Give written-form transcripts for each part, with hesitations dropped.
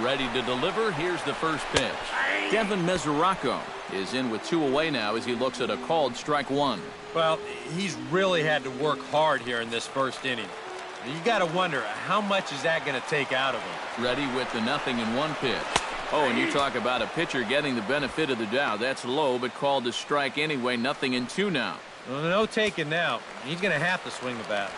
Ready to deliver. Here's the first pitch. Devin Mesoraco is in with 2 away now as he looks at a called strike 1. Well, he's really had to work hard here in this first inning. You got to wonder, how much is that going to take out of him? Ready with the 0-1 pitch. Oh, and you talk about a pitcher getting the benefit of the doubt. That's low, but called to strike anyway. 0-2 now. Well, no taking now. He's going to have to swing the bat.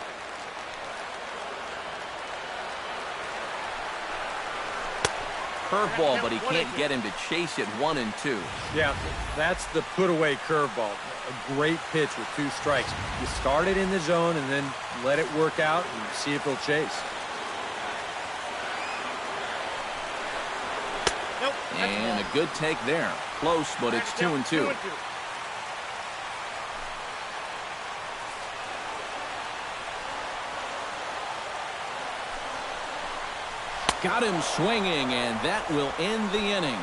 Curveball, but he can't get him to chase it. 1-2. Yeah, that's the put-away curveball. A great pitch with 2 strikes. You start it in the zone and then let it work out and see if he'll chase. And a good take there. Close, but it's 2-2. Got him swinging, and that will end the inning.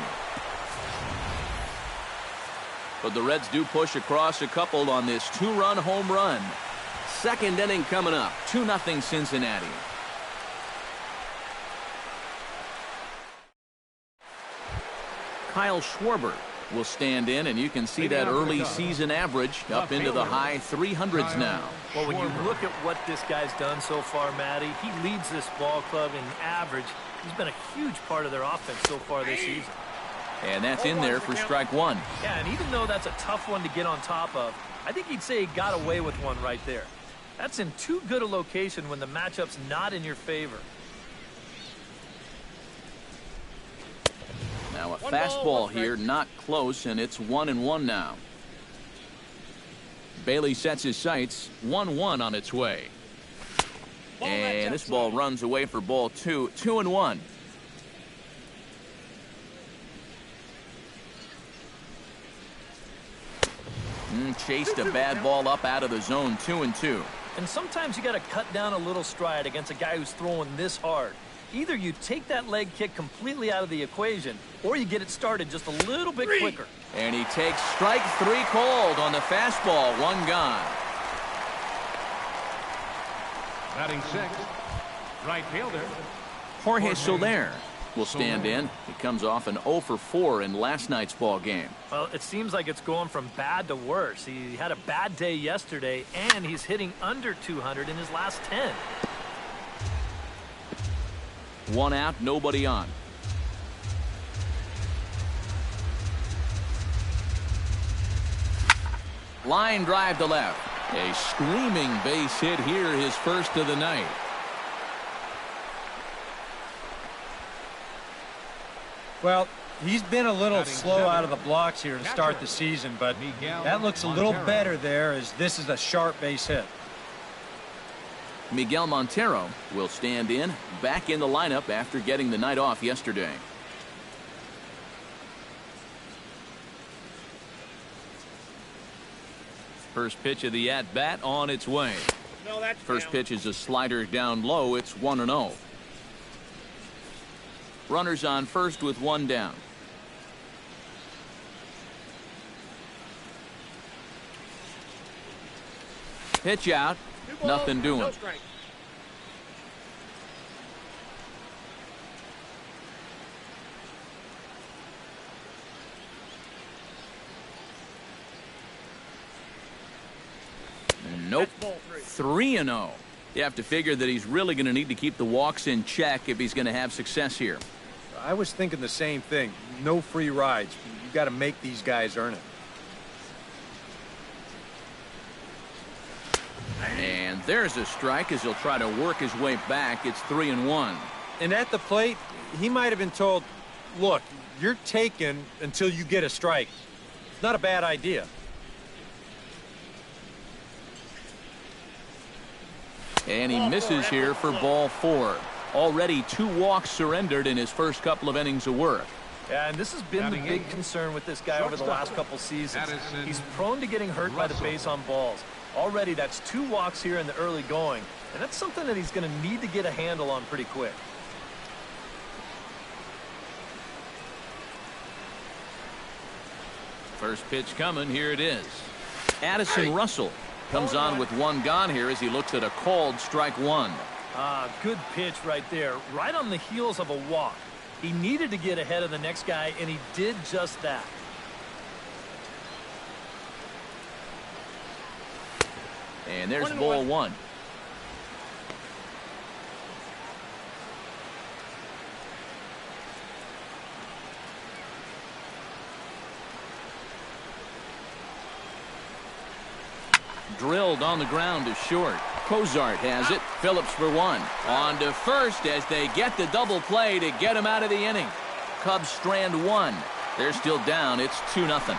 But the Reds do push across a couple on this 2-run home run. Second inning coming up. 2-0 Cincinnati. Kyle Schwarber will stand in, and you can see that early season average up into the high 300s now. Well, when you look at what this guy's done so far, Matty, he leads this ball club in average. He's been a huge part of their offense so far this season. And that's in there for strike 1. Yeah, and even though that's a tough one to get on top of, I think he'd say he got away with one right there. That's in too good a location when the matchup's not in your favor. Now a fastball here, not close, and it's 1-1 now. Bailey sets his sights. 1-1 on its way. And this ball runs away for ball 2. 2-1. Chased a bad ball up out of the zone. 2-2. And sometimes you got to cut down a little stride against a guy who's throwing this hard. Either you take that leg kick completely out of the equation, or you get it started just a little bit quicker. And he takes strike 3 called on the fastball. 1 gone. Batting 6th, right fielder Jorge Soler will stand in. He comes off an 0 for 4 in last night's ball game. Well, it seems like it's going from bad to worse. He had a bad day yesterday, and he's hitting under 200 in his last 10. 1 out, nobody on. Line drive to left. A screaming base hit here, his first of the night. Well, he's been a little slow out of the blocks here to start the season, but that looks a little better there as this is a sharp base hit. Miguel Montero will stand in, back in the lineup after getting the night off yesterday. First pitch of the at-bat on its way. First pitch is a slider down low. It's 1-0. Runners on first with 1 down. Pitch out. Nothing doing. Nope. 3-0. You have to figure that he's really going to need to keep the walks in check if he's going to have success here. I was thinking the same thing. No free rides. You got to make these guys earn it. And there's a strike as he'll try to work his way back. It's 3-1. And at the plate, he might have been told, look, you're taken until you get a strike. It's not a bad idea. And he misses here for ball 4. Already 2 walks surrendered in his first couple of innings of work. Yeah, and this has been the big concern with this guy over the last couple seasons. He's prone to getting hurt by the base on balls. Already that's 2 walks here in the early going, and that's something that he's going to need to get a handle on pretty quick. First pitch coming. Here it is. Addison Russell comes on with 1 gone here as he looks at a called strike 1. Good pitch right there, right on the heels of a walk. He needed to get ahead of the next guy, and he did just that. And there's ball one. Drilled on the ground is short. Cozart has it. Phillips for one. On to first as they get the double play to get him out of the inning. Cubs strand one. They're still down. It's 2-0.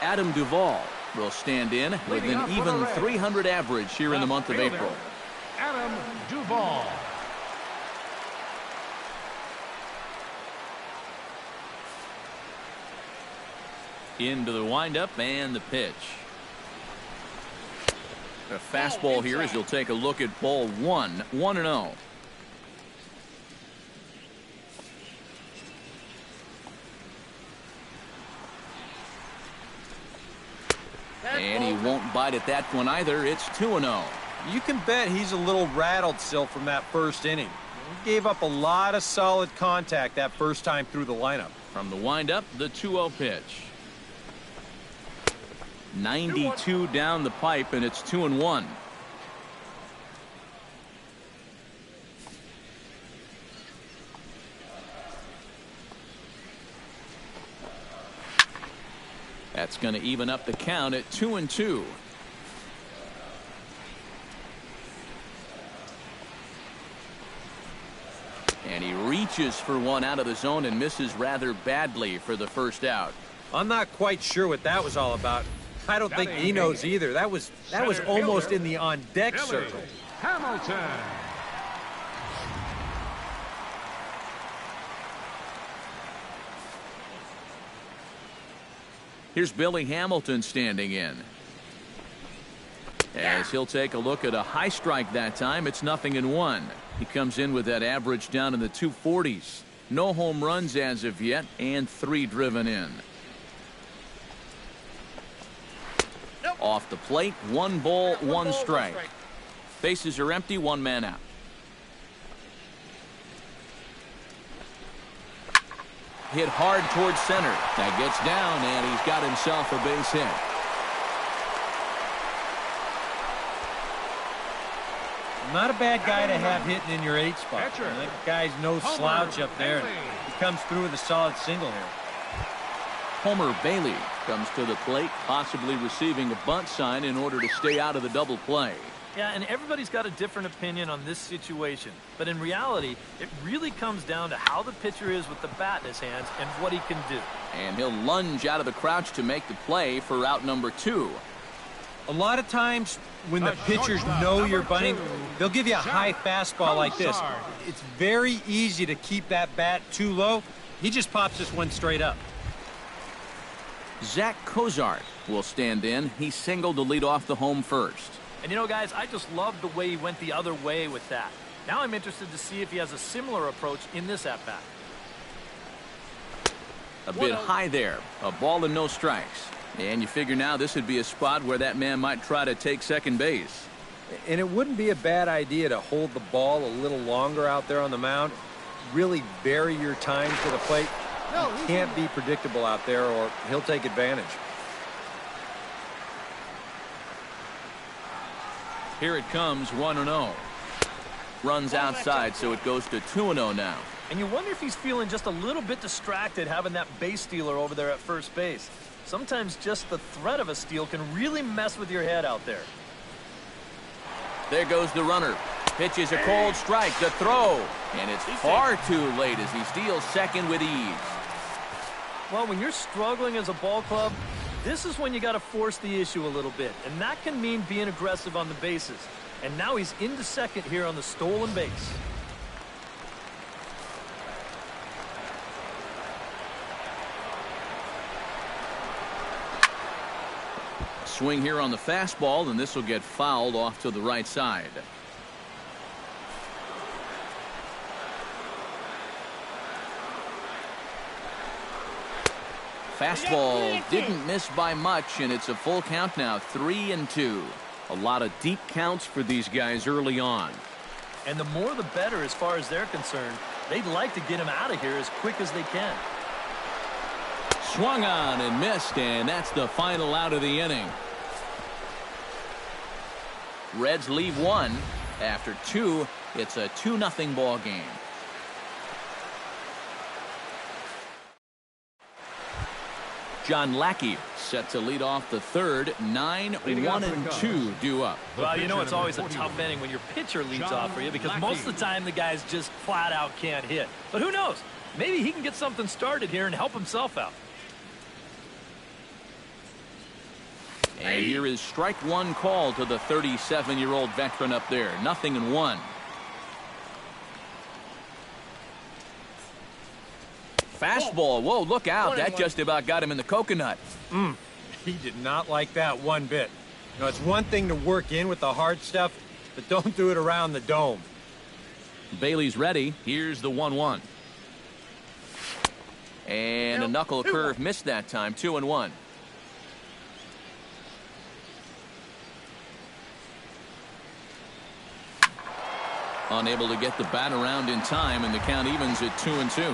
Adam Duvall will stand in with an even 300 average here in the month of April. Adam Duvall. Into the windup and the pitch. A fastball here as you'll take a look at ball one. 1-0. And he won't bite at that one either. It's 2-0. You can bet he's a little rattled still from that first inning. He gave up a lot of solid contact that first time through the lineup. From the windup, the 2-0 pitch. 92 down the pipe, and it's 2-1. That's going to even up the count at 2-2. And he reaches for one out of the zone and misses rather badly for the first out. I'm not quite sure what that was all about. I don't think he knows either. That was almost in the on-deck circle. Hamilton. Here's Billy Hamilton standing in. As he'll take a look at a high strike that time, it's 0-1. He comes in with that average down in the 240s. No home runs as of yet, and 3 driven in. Off the plate, 1 ball, 1 strike. Bases are empty, 1 man out. Hit hard towards center. That gets down, and he's got himself a base hit. Not a bad guy to have hitting in your 8 spot. That guy's no slouch up there. He comes through with a solid single here. Homer Bailey comes to the plate, possibly receiving a bunt sign in order to stay out of the double play. Yeah, and everybody's got a different opinion on this situation. But in reality, it really comes down to how the pitcher is with the bat in his hands and what he can do. And he'll lunge out of the crouch to make the play for out number 2. A lot of times when the pitchers know you're bunting, they'll give you a high fastball like this. It's very easy to keep that bat too low. He just pops this one straight up. Zach Cozart will stand in. He singled to lead off the home first. And you know, guys, I just love the way he went the other way with that. Now I'm interested to see if he has a similar approach in this at-bat. A bit high there. A ball and no strikes. And you figure now this would be a spot where that man might try to take second base. And it wouldn't be a bad idea to hold the ball a little longer out there on the mound. Really vary your time to the plate. You can't be predictable out there or he'll take advantage. Here it comes, 1-0. Runs outside, so it goes to 2-0 now. And you wonder if he's feeling just a little bit distracted having that base stealer over there at first base. Sometimes just the threat of a steal can really mess with your head out there. There goes the runner. Pitches a cold strike, the throw. And it's far too late as he steals second with ease. Well, when you're struggling as a ball club, this is when you got to force the issue a little bit. And that can mean being aggressive on the bases. And now he's into second here on the stolen base. Swing here on the fastball, and this will get fouled off to the right side. Fastball didn't miss by much, and it's a full count now, 3-2. A lot of deep counts for these guys early on. And the more the better as far as they're concerned. They'd like to get him out of here as quick as they can. Swung on and missed, and that's the final out of the inning. Reds leave one. After two, it's a 2-0 ball game. John Lackey set to lead off the third. 9-1-2 due up. Well, you know it's always a tough inning when your pitcher leads off for you because most of the time the guys just flat out can't hit. But who knows? Maybe he can get something started here and help himself out. And here is strike one call to the 37-year-old veteran up there. 0-1. Fastball. Whoa, look out. That just about got him in the coconut. He did not like that one bit. You know, it's one thing to work in with the hard stuff, but don't do it around the dome. Bailey's ready. Here's the 1-1. And a knuckle curve missed that time. 2-1. Unable to get the bat around in time, and the count evens at 2-2.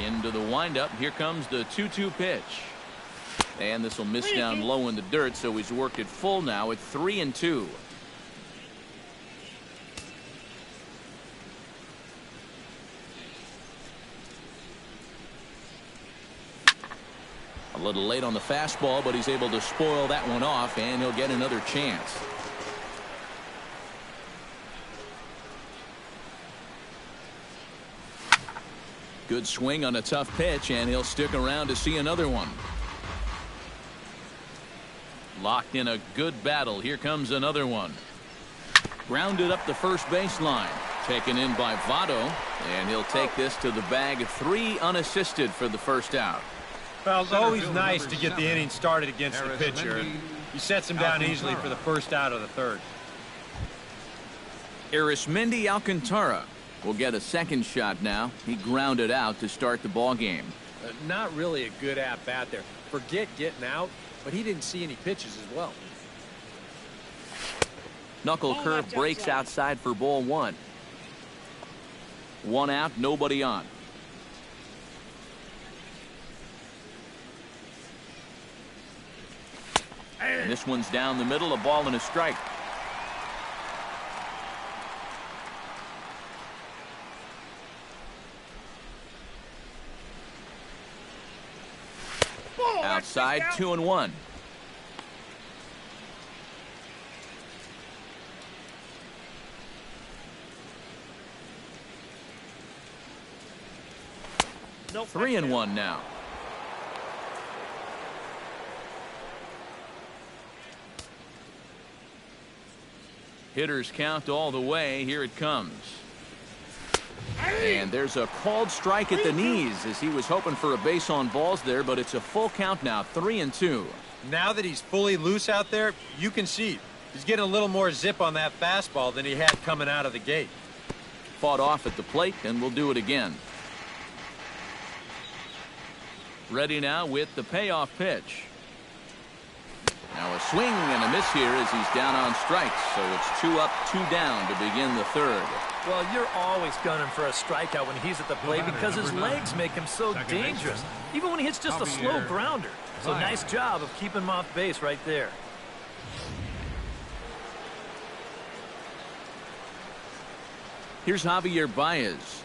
Into the windup. Here comes the 2-2 pitch. And this will miss down low in the dirt, so he's worked it full now at 3-2. A little late on the fastball, but he's able to spoil that one off, and he'll get another chance. Good swing on a tough pitch, and he'll stick around to see another one. Locked in a good battle. Here comes another one. Grounded up the first baseline. Taken in by Votto, and he'll take this to the bag. 3 unassisted for the first out. Well, it's always nice to get the inning started against the pitcher. He sets him down easily for the first out of the third. Arismendi Alcantara will get a second shot now. He grounded out to start the ball game. Not really a good at-bat there. Forget getting out, but he didn't see any pitches as well. Knuckle curve breaks outside for ball 1. 1 out, nobody on. And this one's down the middle, a ball and a strike. Outside, 2-1. Nope. 3-1 now. Hitters count all the way. Here it comes. And there's a called strike at the knees as he was hoping for a base on balls there, but it's a full count now. 3-2. Now that he's fully loose out there, you can see he's getting a little more zip on that fastball than he had coming out of the gate. Fought off at the plate, and we'll do it again. Ready now with the payoff pitch. Now a swing and a miss here as he's down on strikes. So it's 2 up, 2 down to begin the third. Well, you're always gunning for a strikeout when he's at the plate because his legs make him so dangerous, even when he hits just a slow grounder. So nice job of keeping him off base right there. Here's Javier Baez.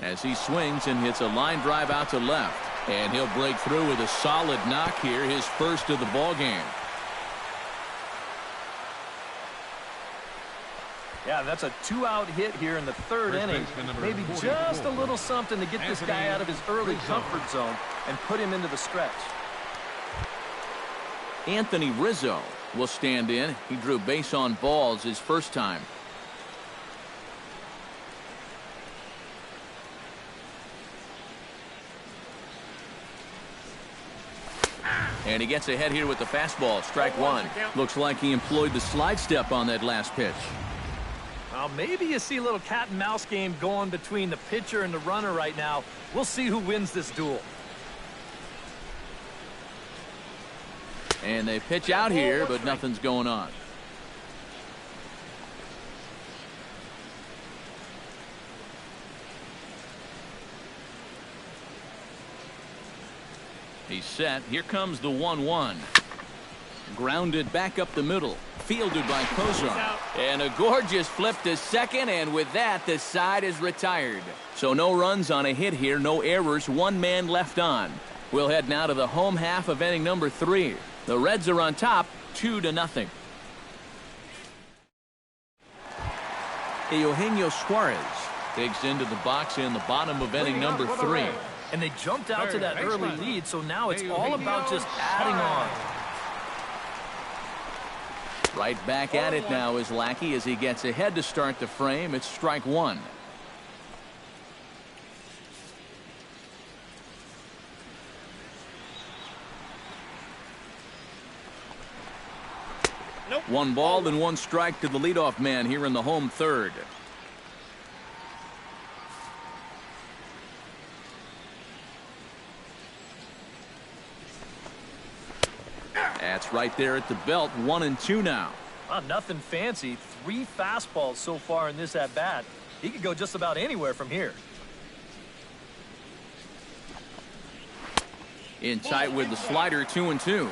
As he swings and hits a line drive out to left. And he'll break through with a solid knock here, his first of the ball game. Yeah, that's a 2-out hit here in the third inning. Maybe just a little something to get this guy out of his early comfort zone and put him into the stretch. Anthony Rizzo will stand in. He drew base on balls his first time. And he gets ahead here with the fastball. Strike 1. Looks like he employed the slide step on that last pitch. Well, maybe you see a little cat and mouse game going between the pitcher and the runner right now. We'll see who wins this duel. And they pitch out here, but nothing's going on. He's set. Here comes the 1-1. Grounded back up the middle. Fielded by Kozar. And a gorgeous flip to second, and with that, the side is retired. So no runs on a hit here, no errors, one man left on. We'll head now to the home half of inning number 3. The Reds are on top, 2-0. Eugenio Suarez digs into the box in the bottom of inning number 3. And they jumped out to that early lead, so now it's all about just adding on. Right back at it now is Lackey as he gets ahead to start the frame. It's strike 1. Nope. 1 ball and 1 strike to the leadoff man here in the home third. That's right there at the belt. 1-2 now. Nothing fancy. 3 fastballs so far in this at bat. He could go just about anywhere from here. In tight with the slider. 2-2.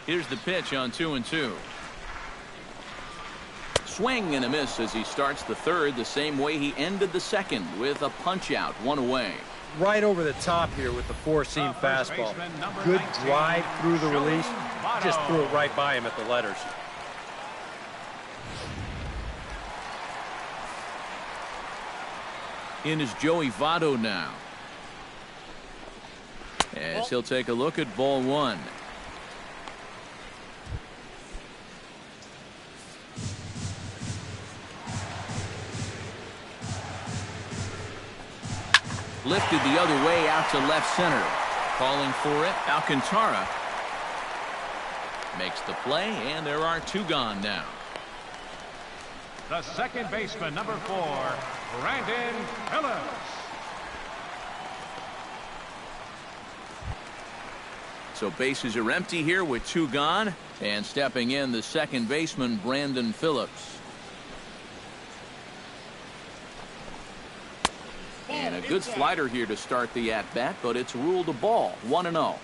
Here's the pitch on 2-2. Swing and a miss as he starts the third the same way he ended the second with a punch out, 1 away. Right over the top here with the 4-seam fastball. Good drive through the release. Just threw it right by him at the letters. In is Joey Votto now. As he'll take a look at ball 1. Lifted the other way out to left center. Calling for it, Alcantara makes the play, and there are 2 gone now. The second baseman, number 4, Brandon Phillips. So bases are empty here with 2 gone, and stepping in the second baseman, Brandon Phillips. And a good slider here to start the at-bat, but it's ruled a ball. 1-0.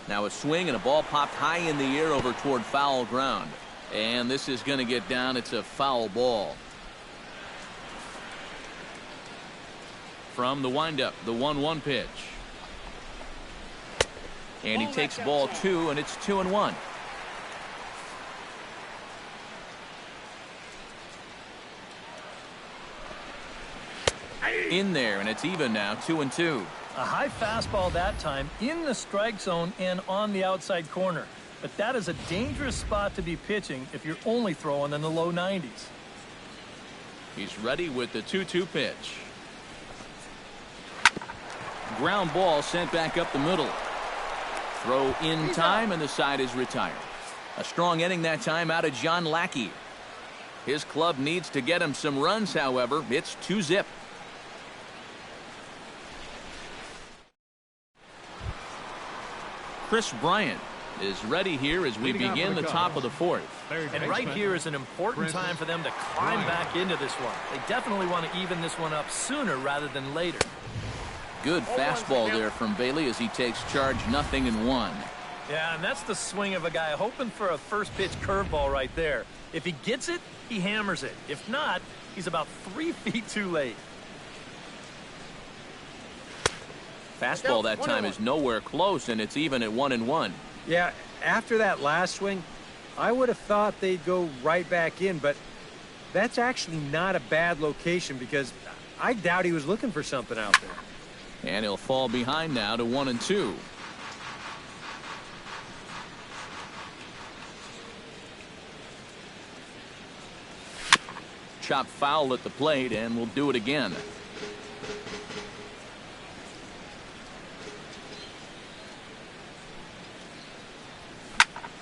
Now a swing and a ball popped high in the air over toward foul ground. And this is going to get down. It's a foul ball. From the windup, the 1-1 pitch. And he takes ball 2, and it's 2-1. In there, and it's even now, 2-2. A high fastball that time in the strike zone and on the outside corner. But that is a dangerous spot to be pitching if you're only throwing in the low 90s. He's ready with the 2-2 pitch. Ground ball sent back up the middle. Throw in time, and the side is retired. A strong inning that time out of John Lackey. His club needs to get him some runs, however. It's 2-0. Chris Bryant is ready here as we begin the top of the 4th. And right here is an important time for them to climb back into this one. They definitely want to even this one up sooner rather than later. Good fastball there from Bailey as he takes charge, 0-1. Yeah, and that's the swing of a guy hoping for a first pitch curveball right there. If he gets it, he hammers it. If not, he's about 3 feet too late. Fastball that time is nowhere close, and it's even at 1-1. Yeah, after that last swing, I would have thought they'd go right back in, but that's actually not a bad location because I doubt he was looking for something out there. And he'll fall behind now to 1-2. Chopped foul at the plate, and we'll do it again.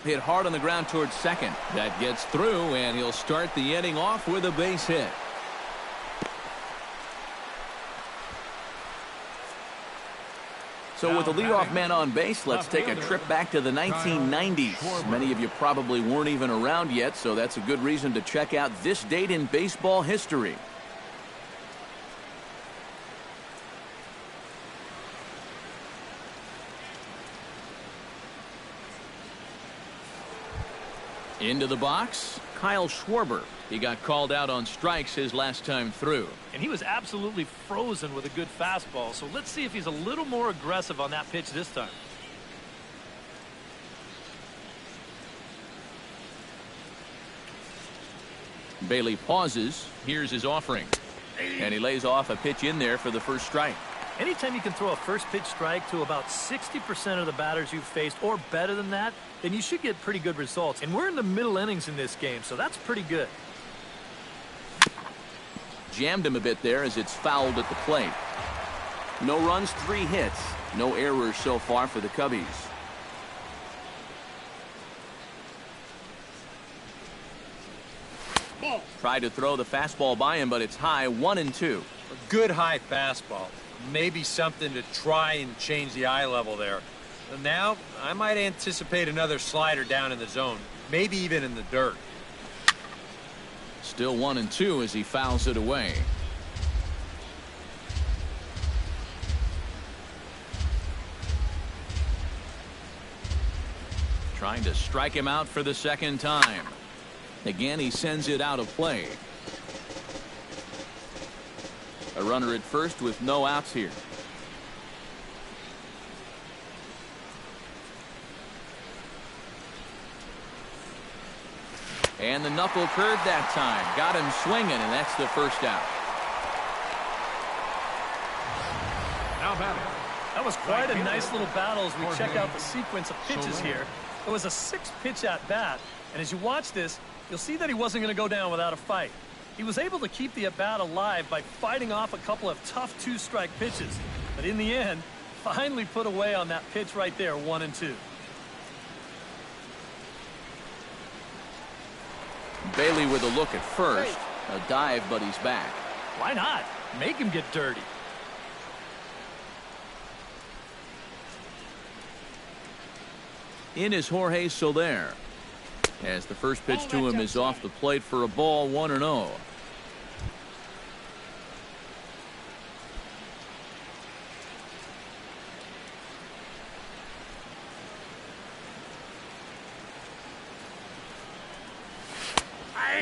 hit hard on the ground towards second. That gets through, and he'll start the inning off with a base hit. So with the leadoff man on base, let's take a trip back to the 1990s. Many of you probably weren't even around yet, so that's a good reason to check out this date in baseball history. Into the box, Kyle Schwarber. He got called out on strikes his last time through. And he was absolutely frozen with a good fastball, so let's see if he's a little more aggressive on that pitch this time. Bailey pauses. Here's his offering. And he lays off a pitch in there for the first strike. Anytime you can throw a first pitch strike to about 60% of the batters you've faced or better than that, then you should get pretty good results. And we're in the middle innings in this game, so that's pretty good. Jammed him a bit there as it's fouled at the plate. No runs, 3 hits. No errors so far for the Cubbies. Tried to throw the fastball by him, but it's high, 1-2. A good high fastball. Maybe something to try and change the eye level there. And now, I might anticipate another slider down in the zone. Maybe even in the dirt. Still 1-2 as he fouls it away. Trying to strike him out for the second time. Again, he sends it out of play. A runner at first with no outs here. And the knuckle curve that time. Got him swinging, and that's the first out. Now batting. That was quite a nice little battle as we check out the sequence of pitches here. It was a 6-pitch at bat, and as you watch this, you'll see that he wasn't going to go down without a fight. He was able to keep the at-bat alive by fighting off a couple of tough 2-strike pitches. But in the end, finally put away on that pitch right there, 1-2. Bailey with a look at first. A dive, but he's back. Why not? Make him get dirty. In is Jorge Soler. As the first pitch to him is off the plate for a ball, 1-0.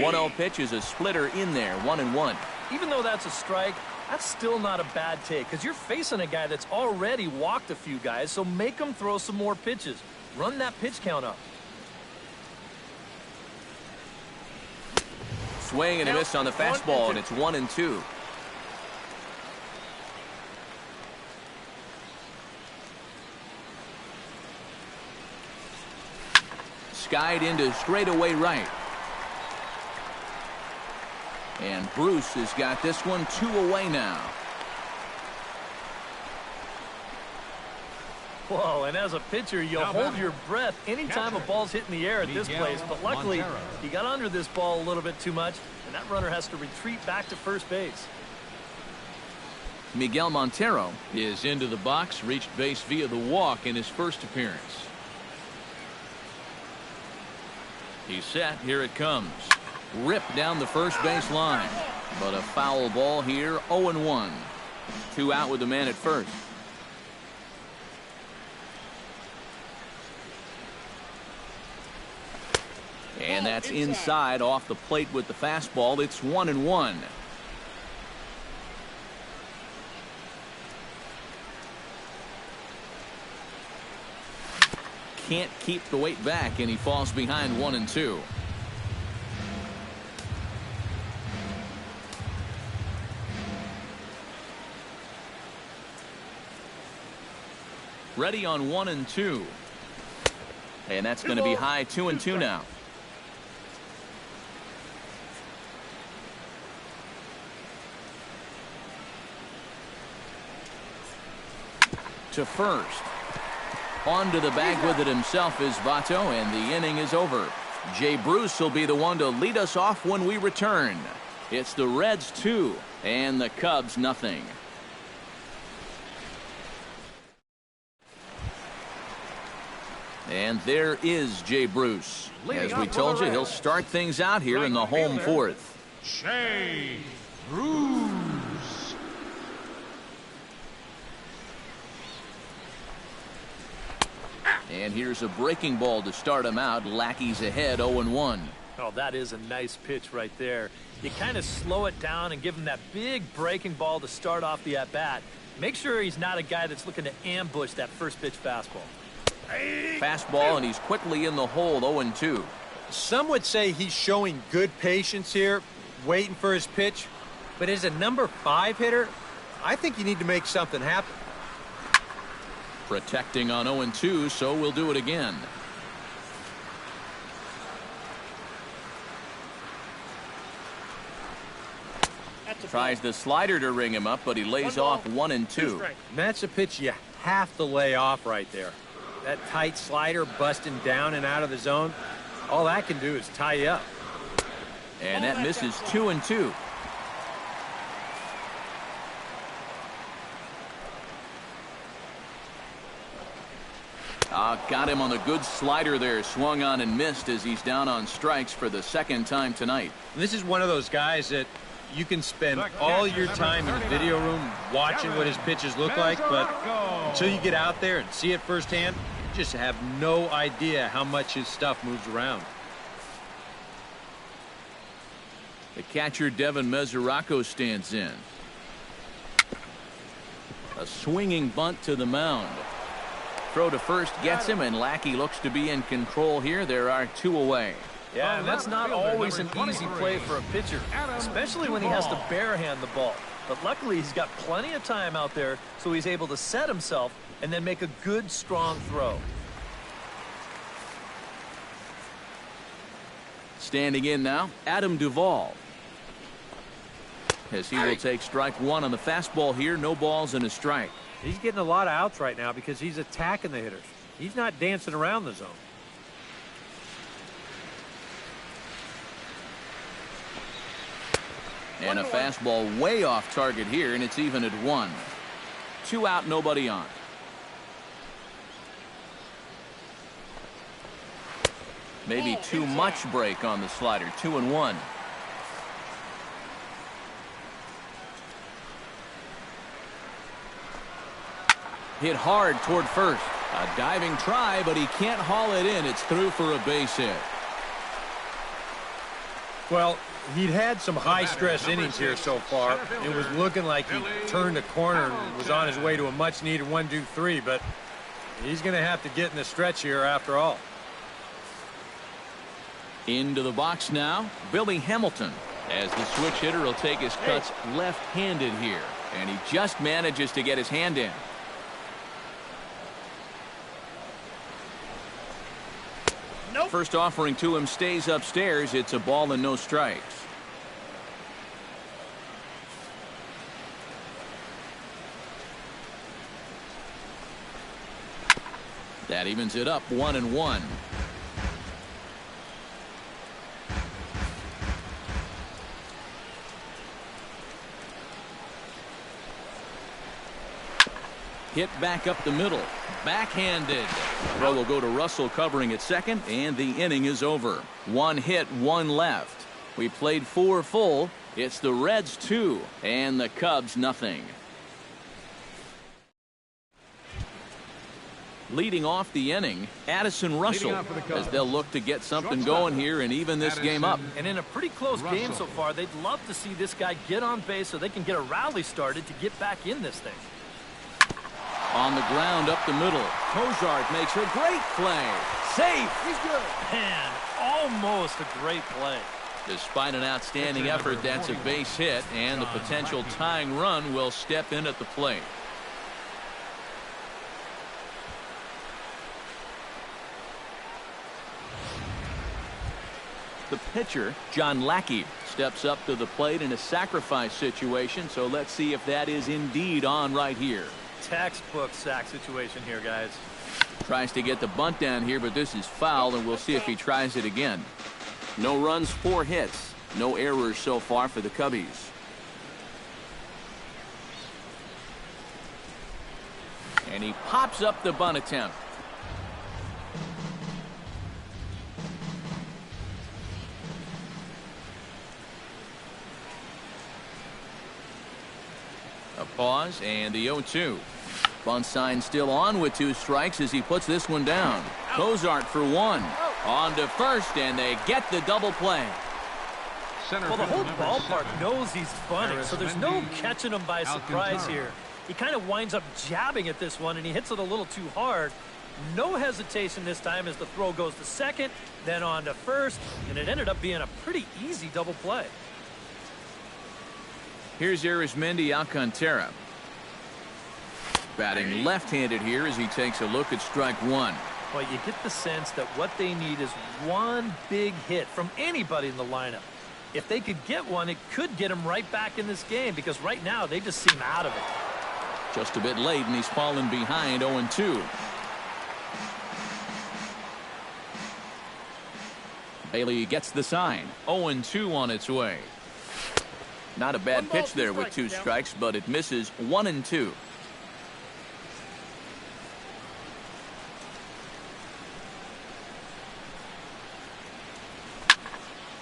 One-0 pitch is a splitter in there, 1-1. Even though that's a strike, that's still not a bad take because you're facing a guy that's already walked a few guys, so make him throw some more pitches. Run that pitch count up. Swing and a miss on the fastball, and it's 1-2. Skied into straightaway right. And Bruce has got this one 2 away now. Whoa, and as a pitcher, you'll hold your breath anytime a ball's hitting the air at this place. But luckily, he got under this ball a little bit too much, and that runner has to retreat back to first base. Miguel Montero is into the box, reached base via the walk in his first appearance. He's set. Here it comes. Ripped down the first base line. But a foul ball here, 0-1. 2 out with the man at first. And that's inside off the plate with the fastball. It's 1-1. Can't keep the weight back, and he falls behind 1-2. Ready on 1-2. And that's going to be high, 2-2 now. To first. On to the bag with it himself is Votto, and the inning is over. Jay Bruce will be the one to lead us off when we return. It's the Reds 2 and the Cubs nothing. And there is Jay Bruce. As we told you, he'll start things out here in the home fourth. Jay Bruce. And here's a breaking ball to start him out. Lackey's ahead 0-1. Oh, that is a nice pitch right there. You kind of slow it down and give him that big breaking ball to start off the at-bat. Make sure he's not a guy that's looking to ambush that first pitch fastball. Fastball, and he's quickly in the hole 0-2. Some would say he's showing good patience here, waiting for his pitch. But as a number 5 hitter, I think you need to make something happen. Protecting on 0-2, so we'll do it again. Tries the slider to ring him up, but he lays off 1-2. And that's a pitch you have to lay off right there. That tight slider busting down and out of the zone, all that can do is tie you up. And that misses 2-2. Got him on the good slider there. Swung on and missed as he's down on strikes for the second time tonight. This is one of those guys that you can spend all your time in the video room watching what his pitches look like, but until you get out there and see it firsthand, you just have no idea how much his stuff moves around. The catcher, Devin Mesoraco, stands in. A swinging bunt to the mound. Throw to first gets him, and Lackey looks to be in control here. There are 2 away. Yeah, and that's not always an easy play for a pitcher, especially when he has to barehand the ball. But luckily, he's got plenty of time out there, so he's able to set himself and then make a good, strong throw. Standing in now, Adam Duvall. As he will take strike 1 on the fastball here. No balls and a strike. He's getting a lot of outs right now because he's attacking the hitters. He's not dancing around the zone. And a fastball way off target here, and it's even at 1. 2 out, nobody on. Maybe too much break on the slider. 2-1. Hit hard toward first. A diving try, but he can't haul it in. It's through for a base hit. Well, he'd had some high-stress innings here so far. It was looking like he turned a corner and was on his way to a much-needed 1-2-3, but he's going to have to get in the stretch here after all. Into the box now, Billy Hamilton, as the switch hitter will take his cuts left-handed here, and he just manages to get his hand in. First offering to him stays upstairs. It's a ball and no strikes. That evens it up 1-1. Hit back up the middle. Backhanded. Throw will go to Russell covering at second, and the inning is over. 1 hit, 1 left. We played 4 full. It's the Reds 2 and the Cubs nothing. Leading off the inning, Addison Russell, as they'll look to get something going here and even this game up. And in a pretty close game so far, they'd love to see this guy get on base so they can get a rally started to get back in this thing. On the ground up the middle. Cozart makes a great play. Safe. He's good. Man, almost a great play. Despite an outstanding effort, that's a base hit, and the potential tying run will step in at the plate. The pitcher, John Lackey, steps up to the plate in a sacrifice situation, so let's see if that is indeed on right here. Textbook sack situation here, guys. Tries to get the bunt down here, but this is foul, and we'll see if he tries it again. No runs, 4 hits. No errors so far for the Cubbies. And he pops up the bunt attempt. A pause and the 0-2. Bunt sign still on with 2 strikes as he puts this one down. Cozart for 1. On to first, and they get the double play. Well, the whole ballpark knows he's bunting, so there's no catching him by surprise here. He kind of winds up jabbing at this one, and he hits it a little too hard. No hesitation this time as the throw goes to second, then on to first, and it ended up being a pretty easy double play. Here's Arismendi Alcantara. Batting left-handed here as he takes a look at strike 1. Well, you get the sense that what they need is one big hit from anybody in the lineup. If they could get one, it could get them right back in this game, because right now they just seem out of it. Just a bit late, and he's fallen behind 0-2. Bailey gets the sign. 0-2 on its way. Not a bad pitch there with 2 strikes, but it misses. 1-2.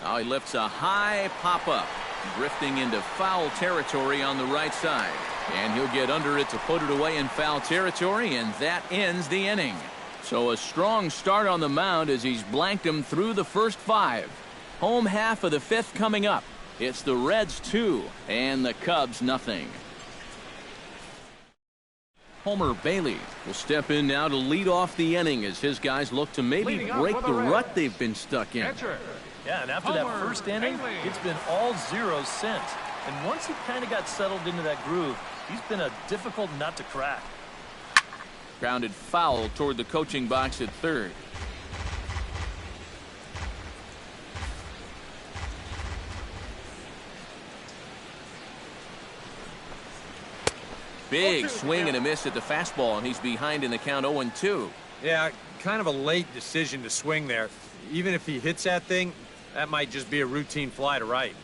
Now he lifts a high pop-up, drifting into foul territory on the right side. And he'll get under it to put it away in foul territory, and that ends the inning. So a strong start on the mound as he's blanked him through the first 5. Home half of the 5th coming up. It's the Reds 2 and the Cubs nothing. Homer Bailey will step in now to lead off the inning as his guys look to maybe break the rut they've been stuck in. Yeah, and after that first inning, it's been all zeros since. And once he kind of got settled into that groove, he's been a difficult nut to crack. Grounded foul toward the coaching box at third. Big swing and a miss at the fastball, and he's behind in the count 0-2. Yeah, kind of a late decision to swing there. Even if he hits that thing, that might just be a routine fly to right.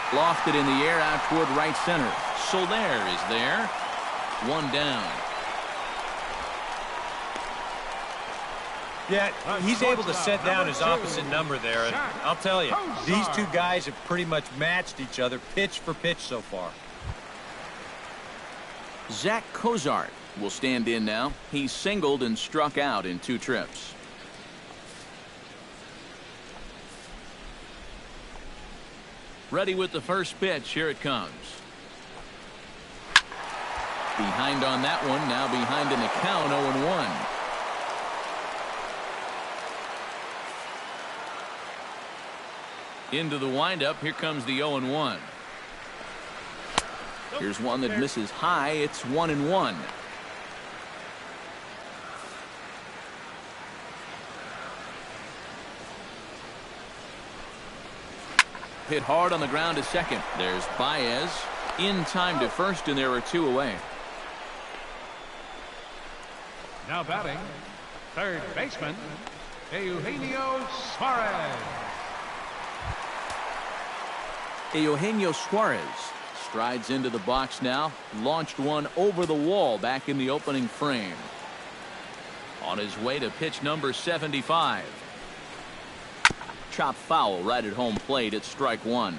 Lofted in the air out toward right center. Soler is there. 1 down. Yeah, he's able to set down his opposite number there. And I'll tell you, these 2 guys have pretty much matched each other pitch for pitch so far. Zach Cozart will stand in now. He's singled and struck out in 2 trips. Ready with the first pitch. Here it comes. Behind on that one. Now behind in the count. 0-1. Into the windup. Here comes the 0-1. Here's one that misses high. It's 1-1. Hit hard on the ground to second. There's Baez in time to first, and there are 2 away. Now batting, third baseman, Eugenio Suarez. Eugenio Suarez strides into the box now. Launched one over the wall back in the opening frame. On his way to pitch number 75. Chop foul right at home plate at strike 1.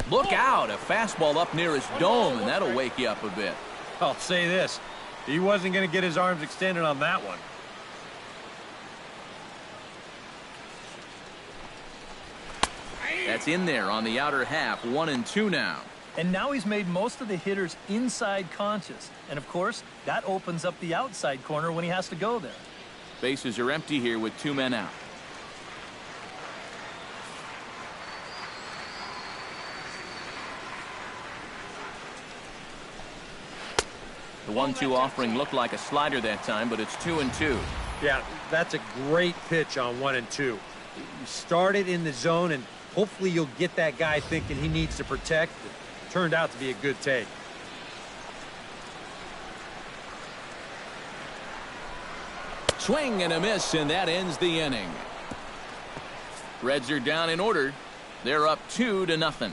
Look out, a fastball up near his dome, and that'll wake you up a bit. I'll say this, he wasn't going to get his arms extended on that one. That's in there on the outer half. 1-2 now. And now he's made most of the hitters inside conscious. And, of course, that opens up the outside corner when he has to go there. Bases are empty here with 2 men out. The 1-2 offering looked like a slider that time, but it's 2-2. Yeah, that's a great pitch on 1-2. You start it in the zone, and hopefully you'll get that guy thinking he needs to protect. It turned out to be a good take. Swing and a miss, and that ends the inning. Reds are down in order. They're up 2-0.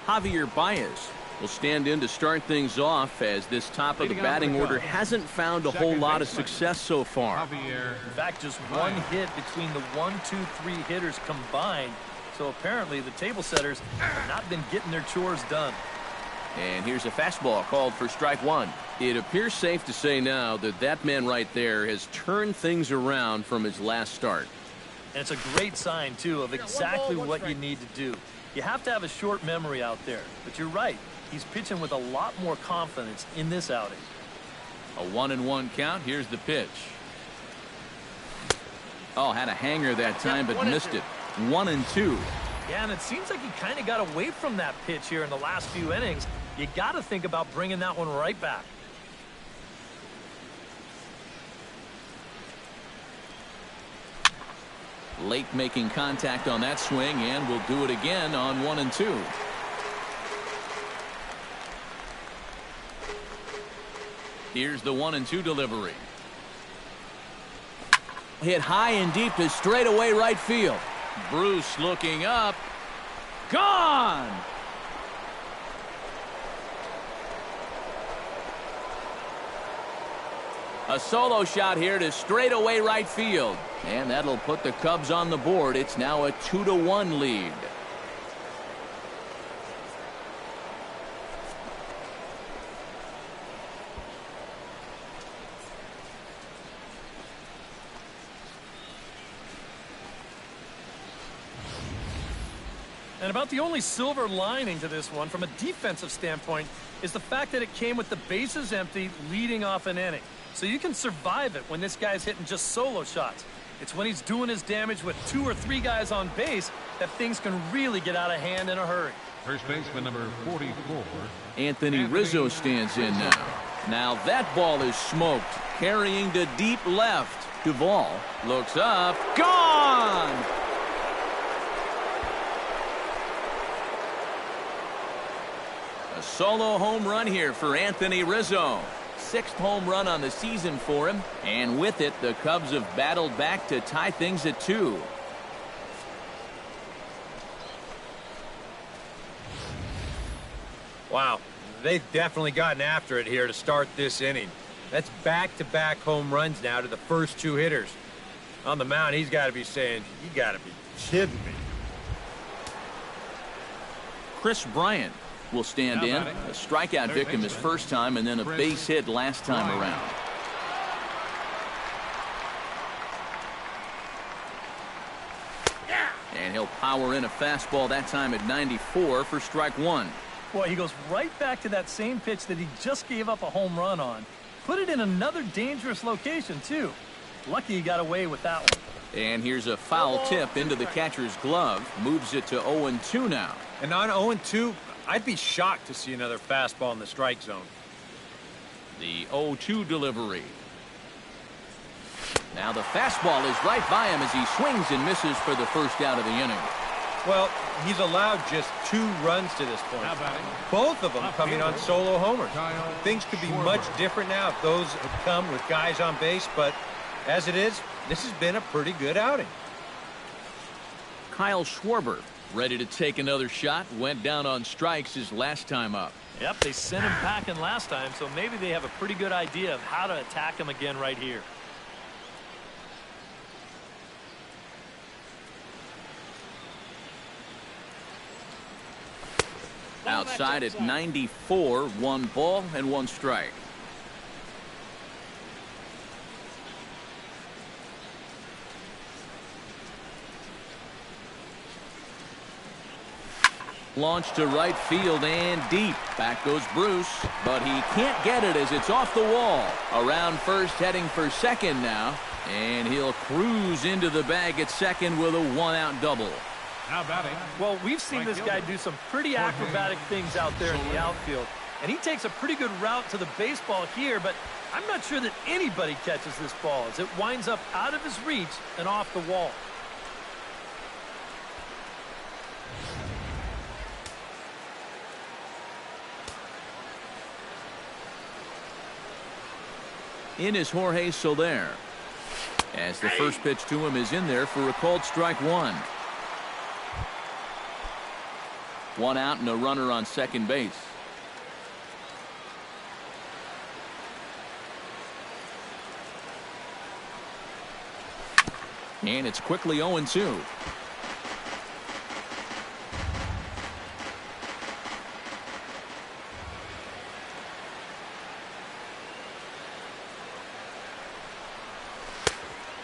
Javier Baez will stand in to start things off, as this top of the batting order hasn't found a whole lot of success so far. In fact, just one hit between the 1, 2, 3 hitters combined. So apparently the table setters have not been getting their chores done. And here's a fastball called for strike one. It appears safe to say now that that man right there has turned things around from his last start. And it's a great sign, too, of exactly what you need to do. You have to have a short memory out there. But you're right. He's pitching with a lot more confidence in this outing. A 1-1 count. Here's the pitch. Oh, had a hanger that time, but missed it. 1-2. Yeah, and it seems like he kind of got away from that pitch here in the last few innings. You got to think about bringing that one right back. Late making contact on that swing, and will do it again on 1-2. Here's the 1-2 delivery. Hit high and deep to straightaway right field. Bruce looking up. Gone! A solo shot here to straightaway right field. And that'll put the Cubs on the board. It's now a 2-1 lead. And about the only silver lining to this one from a defensive standpoint is the fact that it came with the bases empty leading off an inning. So you can survive it when this guy's hitting just solo shots. It's when he's doing his damage with 2 or 3 guys on base that things can really get out of hand in a hurry. First baseman number 44. Anthony Rizzo stands in now. Now that ball is smoked. Carrying to deep left. Duvall looks up. Gone! A solo home run here for Anthony Rizzo. 6th home run on the season for him, and with it the Cubs have battled back to tie things at 2. Wow, they've definitely gotten after it here to start this inning. That's back-to-back home runs now to the first 2 hitters. On the mound, he's got to be saying, you got to be kidding me. Chris Bryant will stand in. A strikeout victim his first time, and then a base hit last time around. And he'll power in a fastball that time at 94 for strike one. Boy, he goes right back to that same pitch that he just gave up a home run on. Put it in another dangerous location, too. Lucky he got away with that one. And here's a foul tip into the catcher's glove. Moves it to 0-2 now. And on 0-2, I'd be shocked to see another fastball in the strike zone. The 0-2 delivery. Now the fastball is right by him as he swings and misses for the first out of the inning. Well, he's allowed just 2 runs to this point. Both of them coming on solo homers. Things could be much different now if those had come with guys on base, but as it is, this has been a pretty good outing. Kyle Schwarber ready to take another shot. Went down on strikes his last time up. Yep, they sent him packing last time, so maybe they have a pretty good idea of how to attack him again right here. Outside at 94, 1 ball and 1 strike. Launched to right field and deep. Back goes Bruce, but he can't get it as it's off the wall. Around first, heading for second now, and he'll cruise into the bag at second with a 1-out double. Now batting. Well, we've seen this guy do some pretty acrobatic things out there in the outfield. And he takes a pretty good route to the baseball here, but I'm not sure that anybody catches this ball as it winds up out of his reach and off the wall. In is Jorge Soler, as the first pitch to him is in there for a called strike one. One out and a runner on second base. And it's quickly 0-2.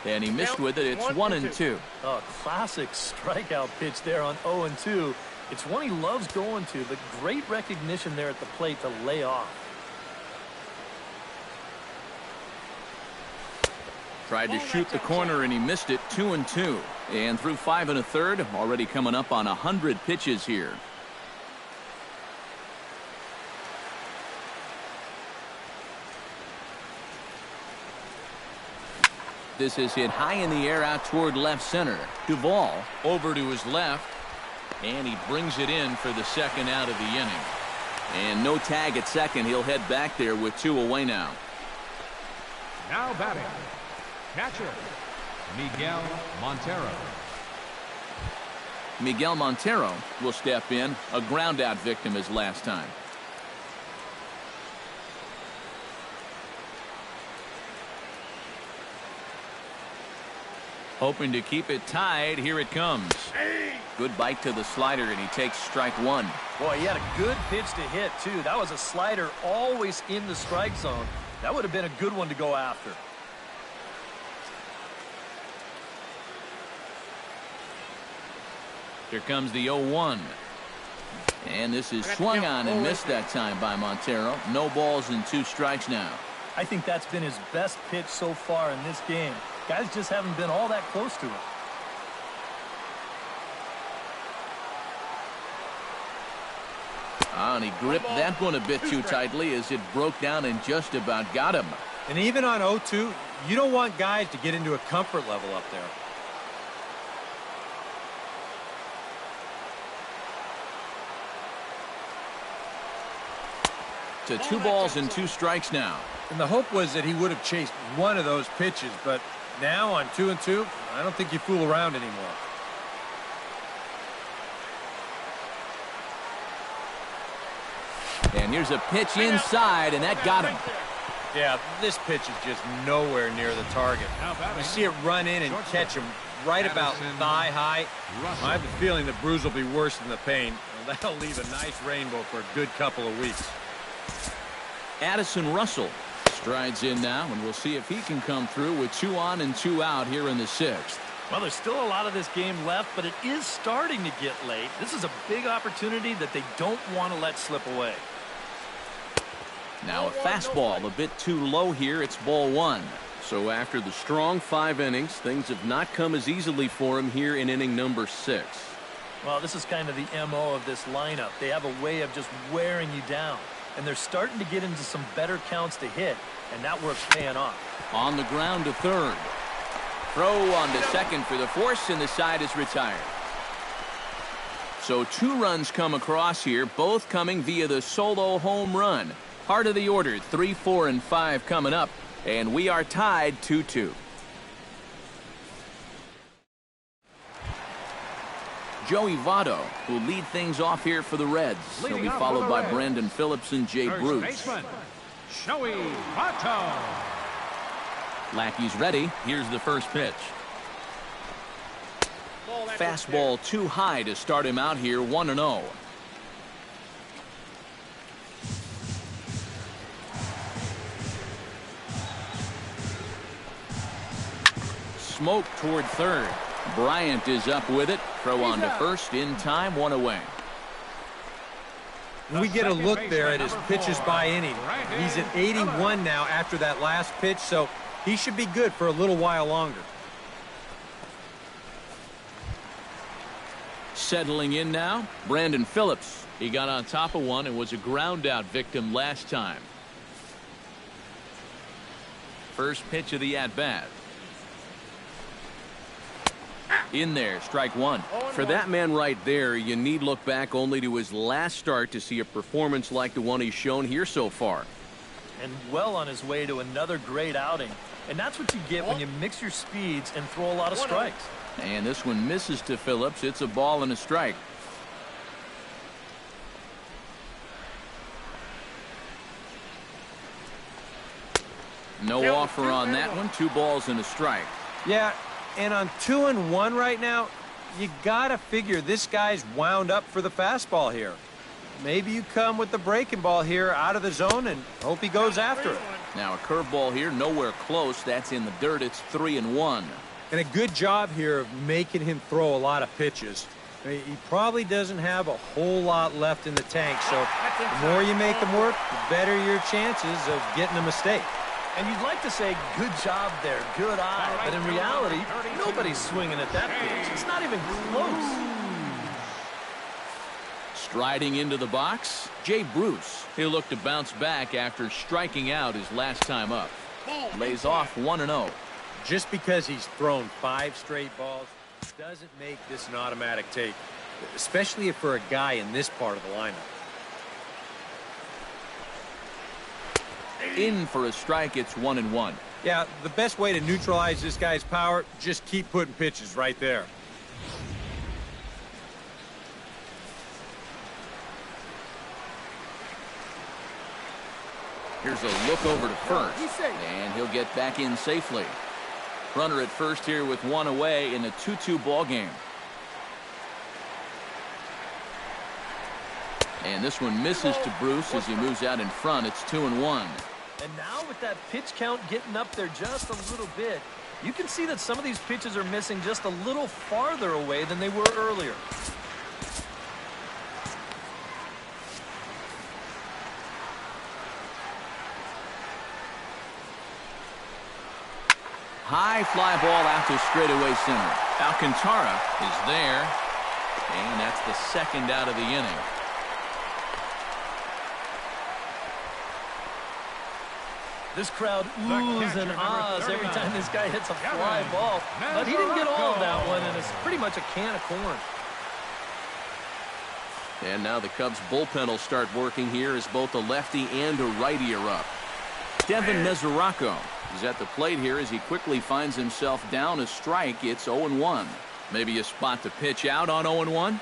And he missed with it. It's 1-2. Oh, classic strikeout pitch there on 0-2. It's one he loves going to, but great recognition there at the plate to lay off. Tried to shoot the corner and he missed it. 2-2. And through 5 1/3, already coming up on 100 pitches here. This is hit high in the air out toward left center. Duvall over to his left, and he brings it in for the second out of the inning. And no tag at second. He'll head back there with 2 away now. Now batting, catcher, Miguel Montero. Miguel Montero will step in, a ground out victim as last time. Hoping to keep it tied. Here it comes. Good bite to the slider, and he takes strike one. Boy, he had a good pitch to hit, too. That was a slider always in the strike zone. That would have been a good one to go after. Here comes the 0-1. And this is swung on and missed that time by Montero. No balls and 2 strikes now. I think that's been his best pitch so far in this game. Guys just haven't been all that close to it. And he gripped that one a bit too tightly as it broke down and just about got him. And even on 0-2, you don't want guys to get into a comfort level up there. To 2 balls and 2 strikes now. And the hope was that he would have chased one of those pitches, but now on 2-2, I don't think you fool around anymore. And here's a pitch inside, and that got him. Yeah, this pitch is just nowhere near the target. You see it run in and catch him right about thigh high. I have a feeling the bruise will be worse than the pain. And that'll leave a nice rainbow for a good couple of weeks. Addison Russell strides in now, and we'll see if he can come through with 2 on and 2 out here in the 6th. Well, there's still a lot of this game left, but it is starting to get late. This is a big opportunity that they don't want to let slip away. Now a fastball a bit too low here. It's ball 1. So after the strong 5 innings, things have not come as easily for him here in inning number 6. Well, this is kind of the MO of this lineup. They have a way of just wearing you down. And they're starting to get into some better counts to hit, and that work's paying off. On the ground to third. Throw on to second for the force, and the side is retired. So 2 runs come across here, both coming via the solo home run. Heart of the order, 3, 4, and 5 coming up, and we are tied 2-2. Joey Votto will lead things off here for the Reds. He'll be followed by Brandon Phillips and Jay Bruce. Baseman, Joey Votto. Lackey's ready. Here's the first pitch. Fastball too high to start him out here, 1-0. Smoke toward third. Bryant is up with it. Throw on to first in time, 1 away. We get a look there at his pitches by inning. He's at 81 now after that last pitch, so he should be good for a little while longer. Settling in now, Brandon Phillips. He got on top of one and was a ground out victim last time. First pitch of the at-bat. In there, strike one. For that man right there, you need look back only to his last start to see a performance like the one he's shown here so far. And well on his way to another great outing. And that's what you get when you mix your speeds and throw a lot of strikes. And this one misses to Phillips. It's a ball and a strike. No offer on that one. 2 balls and a strike. Yeah, and on 2-1 right now, you got to figure this guy's wound up for the fastball here. Maybe you come with the breaking ball here out of the zone and hope he goes after it. Now a curveball here, nowhere close. That's in the dirt. It's 3-1. And a good job here of making him throw a lot of pitches. I mean, he probably doesn't have a whole lot left in the tank, so the more you make him work, the better your chances of getting a mistake. And you'd like to say, good job there, good eye. But in reality, nobody's swinging at that pitch. It's not even close. Striding into the box, Jay Bruce. He'll look to bounce back after striking out his last time up. Lays off 1-0. Just because he's thrown 5 straight balls doesn't make this an automatic take, especially for a guy in this part of the lineup. In for a strike, it's 1-1. Yeah, the best way to neutralize this guy's power, just keep putting pitches right there. Here's a look over to first, and he'll get back in safely. Runner at first here with 1 away in a 2-2 ball game. And this one misses to Bruce as he moves out in front. It's 2-1. And now with that pitch count getting up there just a little bit, you can see that some of these pitches are missing just a little farther away than they were earlier. High fly ball out to straightaway center. Alcantara is there, and that's the second out of the inning. This crowd oohs and ahs every time this guy hits a fly ball. But he didn't get all of that one, and it's pretty much a can of corn. And now the Cubs bullpen will start working here as both a lefty and a righty are up. Devin Mesoraco is at the plate here as he quickly finds himself down a strike. It's 0-1. Maybe a spot to pitch out on 0-1.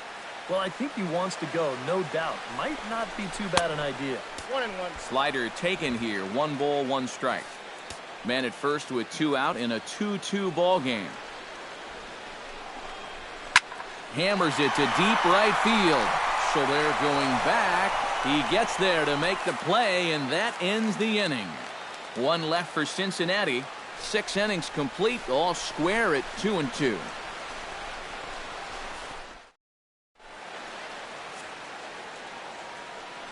Well, I think he wants to go, no doubt. Might not be too bad an idea. 1-1. Slider taken here. 1 ball, 1 strike. Man at first with 2 out in a 2-2 ball game. Hammers it to deep right field. So they're going back. He gets there to make the play, and that ends the inning. 1 left for Cincinnati. 6 innings complete, all square at 2-2.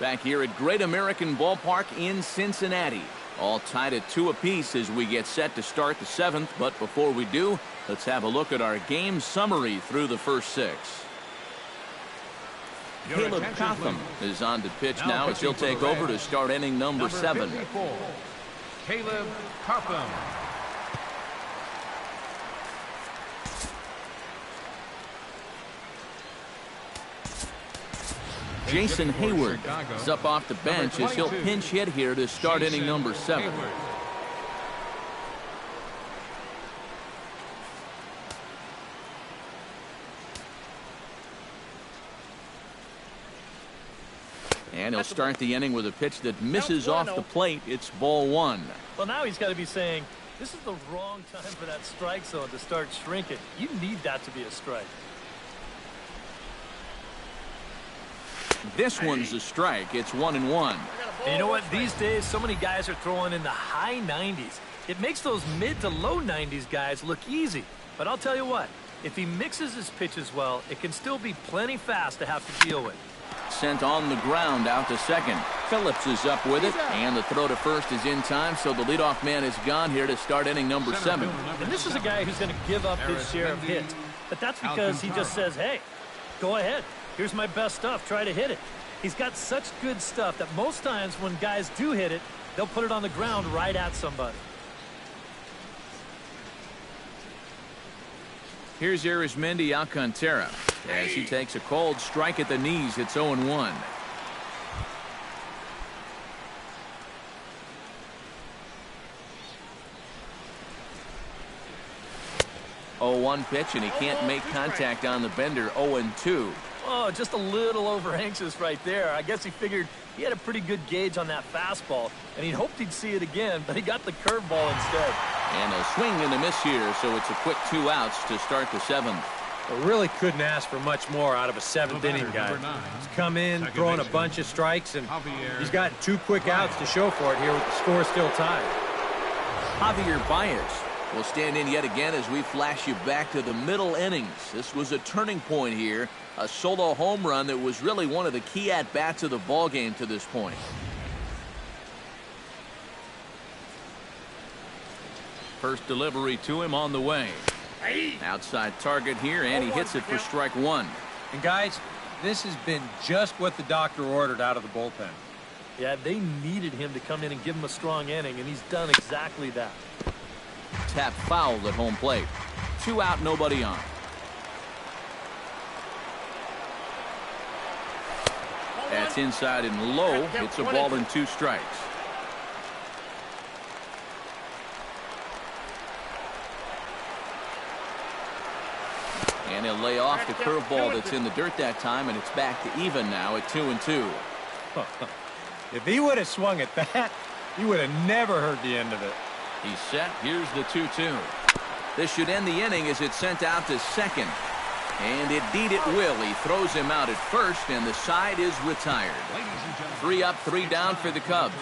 Back here at Great American Ballpark in Cincinnati. All tied at 2 apiece as we get set to start the 7th. But before we do, let's have a look at our game summary through the first 6. Caleb Cotham is on to pitch now as he'll take over to start inning number 7. 54, Caleb Cotham. Jason Hayward is up off the bench as he'll pinch hit here to start inning number 7. And he'll start the inning with a pitch that misses off the plate. It's ball 1. Well, now he's got to be saying, this is the wrong time for that strike zone to start shrinking. You need that to be a strike. This one's a strike. It's 1-1. And you know what? These days, so many guys are throwing in the high 90s. It makes those mid to low 90s guys look easy. But I'll tell you what, if he mixes his pitches well, it can still be plenty fast to have to deal with. Sent on the ground out to second. Phillips is up with it, and the throw to first is in time, so the leadoff man is gone here to start inning number 7. And this is a guy who's going to give up his share of hits. But that's because he just says, hey, go ahead. Here's my best stuff. Try to hit it. He's got such good stuff that most times when guys do hit it, they'll put it on the ground right at somebody. Here's Arismendi Alcantara as he takes a cold strike at the knees. It's 0-1. 0-1 pitch, and he can't make contact on the bender. 0-2. Oh, just a little over anxious right there. I guess he figured he had a pretty good gauge on that fastball, and he hoped he'd see it again, but he got the curveball instead. And a swing and a miss here, so it's a quick 2 outs to start the 7th. I really couldn't ask for much more out of a 7th inning guy. He's come in, throwing a bunch of strikes, and he's gotten 2 quick outs to show for it here with the score still tied. Javier Baez will stand in yet again as we flash you back to the middle innings. This was a turning point here, a solo home run that was really one of the key at-bats of the ballgame to this point. First delivery to him on the way. Outside target here, and he hits it for strike 1. And guys, this has been just what the doctor ordered out of the bullpen. Yeah, they needed him to come in and give him a strong inning, and he's done exactly that. Tap foul at home plate. 2 out, nobody on. That's inside and low. It's a ball and 2 strikes. And he'll lay off the curveball that's in the dirt that time, and it's back to even now at 2-2. If he would have swung at that, he would have never heard the end of it. He's set. Here's the 2-2. This should end the inning as it's sent out to second. And indeed it will. He throws him out at first, and the side is retired. 3 up, 3 down for the Cubs.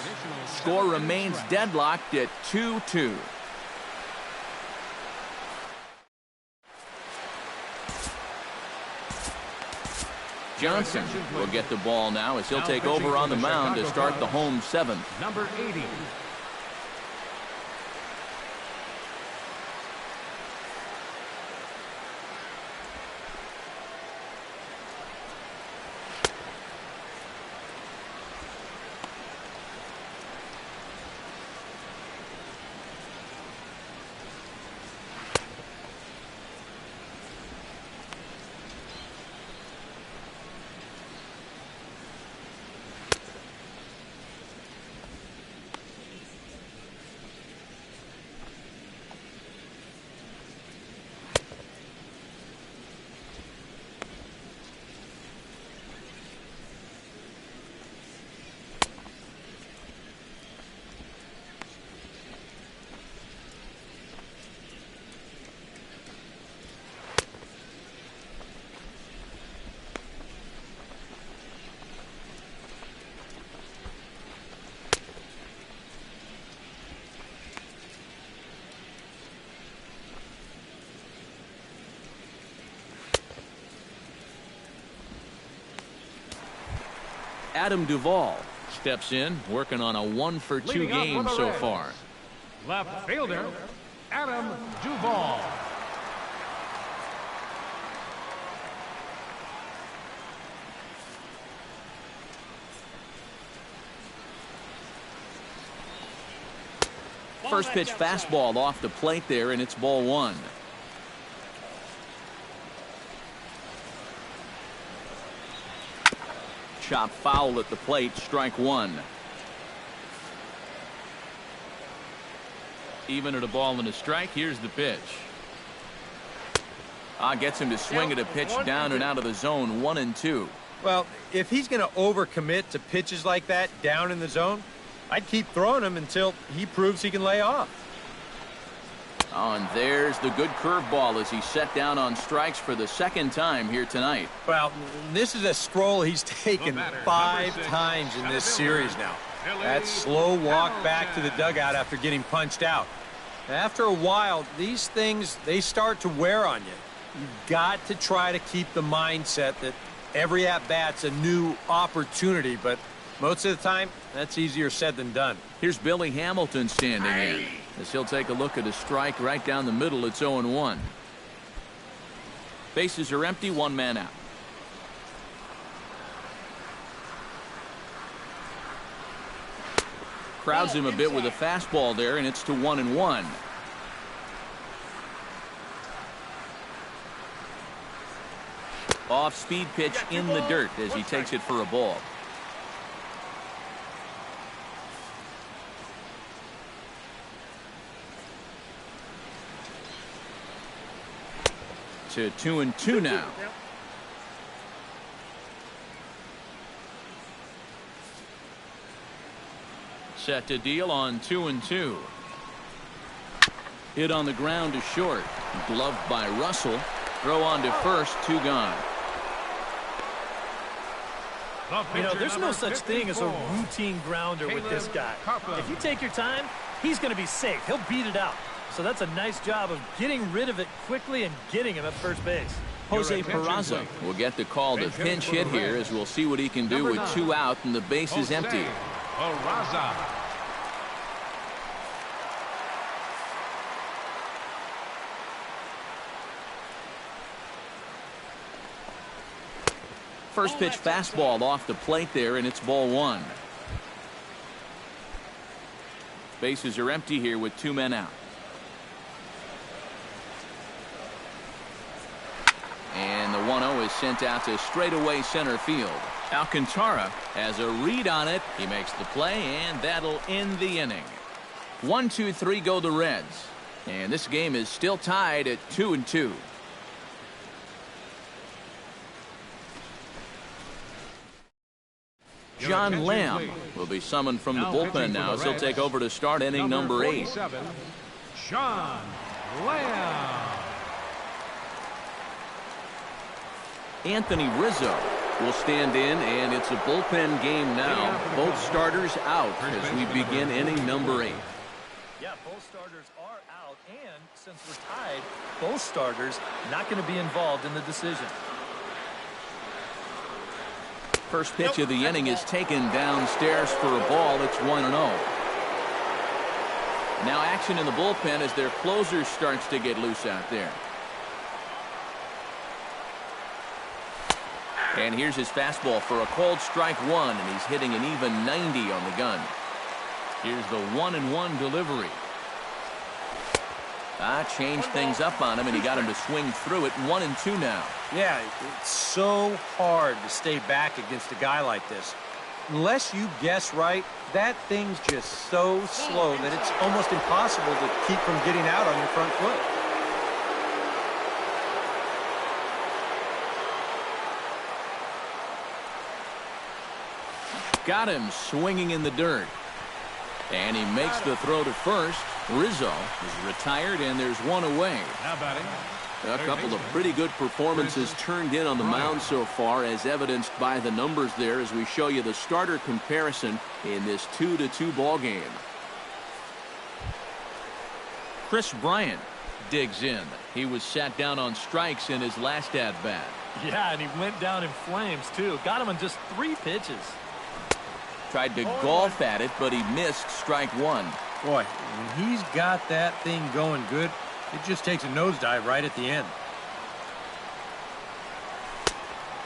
Score remains deadlocked at 2-2. Johnson will get the ball now as he'll take over on the mound to start the home 7th. Number 80. Adam Duvall steps in, working on a 1-for-2 game so far. Left fielder, Adam Duvall. First pitch fastball off the plate there, and it's ball 1. Chop foul at the plate, strike 1. Even at a ball and a strike. Here's the pitch. Gets him to swing at a pitch down and out of the zone. 1-2. Well, if he's going to overcommit to pitches like that down in the zone, I'd keep throwing him until he proves he can lay off. And there's the good curveball as he's set down on strikes for the 2nd time here tonight. Well, this is a stroll he's taken 5 times in this series now. That slow walk back to the dugout after getting punched out. After a while, these things, they start to wear on you. You've got to try to keep the mindset that every at-bat's a new opportunity, but most of the time, that's easier said than done. Here's Billy Hamilton standing in as he'll take a look at a strike right down the middle. It's 0-1. Bases are empty, 1 man out. Crowds him a bit with a fastball there, and it's to 1-1. Off-speed pitch in the dirt as he takes it for a ball. To 2-2 now. Set to deal on 2-2. Hit on the ground to short. Gloved by Russell. Throw on to first, 2 gone. You know, there's no such thing as a routine grounder with this guy. If you take your time, he's going to be safe. He'll beat it out. So that's a nice job of getting rid of it quickly and getting him at first base. Jose Peraza will get the call to pinch hit here, as we'll see what he can do with 2 out and the base is empty. Peraza. First pitch fastball off the plate there, and it's ball 1. Bases are empty here with 2 men out. And the 1-0 is sent out to straightaway center field. Alcantara has a read on it. He makes the play, and that'll end the inning. 1-2-3 go the Reds. And this game is still tied at 2-2. John Lamb will be summoned from the bullpen now as he'll take over to start inning number 8. John Lamb. Anthony Rizzo will stand in, and it's a bullpen game now. Both starters out as we begin inning number 8. Yeah, both starters are out, and since we're tied, both starters not going to be involved in the decision. First pitch of the inning is taken downstairs for a ball. It's 1-0. Now action in the bullpen as their closer starts to get loose out there. And here's his fastball for a called strike 1, and he's hitting an even 90 on the gun. Here's the 1-1 delivery. Changed things up on him, and he got him to swing through it. 1-2 now. Yeah, it's so hard to stay back against a guy like this. Unless you guess right, that thing's just so slow that it's almost impossible to keep from getting out on your front foot. Got him swinging in the dirt. And he makes the throw to first. Rizzo is retired, and there's 1 away. Now batting. A couple of pretty good performances turned in on the mound so far, as evidenced by the numbers there as we show you the starter comparison in this 2-2 ball game. Chris Bryant digs in. He was sat down on strikes in his last at-bat. Yeah, and he went down in flames, too. Got him on just 3 pitches. Tried to golf at it, but he missed strike 1. Boy, when he's got that thing going good, it just takes a nosedive right at the end.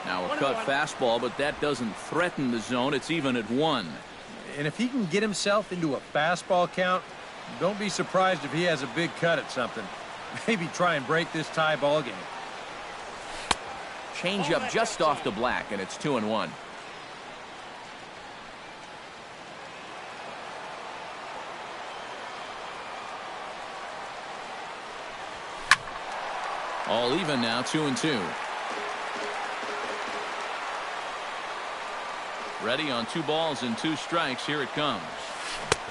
Now a cut fastball, but that doesn't threaten the zone. It's even at 1. And if he can get himself into a fastball count, don't be surprised if he has a big cut at something. Maybe try and break this tie ball game. Change up just off the black, and it's 2-1. All even now, 2-2. Ready on 2 balls and 2 strikes. Here it comes.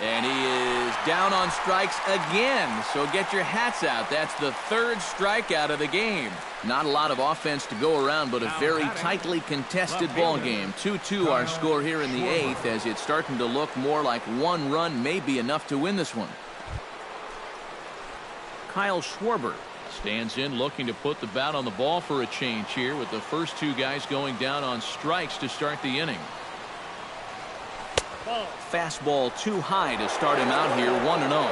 And he is down on strikes again. So get your hats out. That's the 3rd strikeout of the game. Not a lot of offense to go around, but a very tightly contested ball game. 2-2 our score here in the 8th, as it's starting to look more like 1 run may be enough to win this one. Kyle Schwarber stands in, looking to put the bat on the ball for a change here, with the first 2 guys going down on strikes to start the inning. Fastball too high to start him out here, 1-0.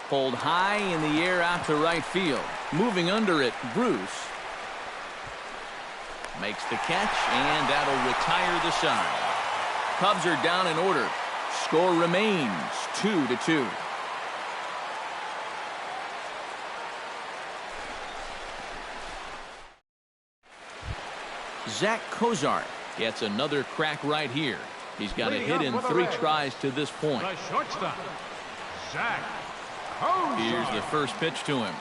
Pulled high in the air out to right field. Moving under it, Bruce. Makes the catch, and that'll retire the side. Cubs are down in order. Score remains 2-2. Zach Cozart gets another crack right here. He's got a hit in 3 tries to this point. The shortstop, Zach Cozart. Here's the first pitch to him.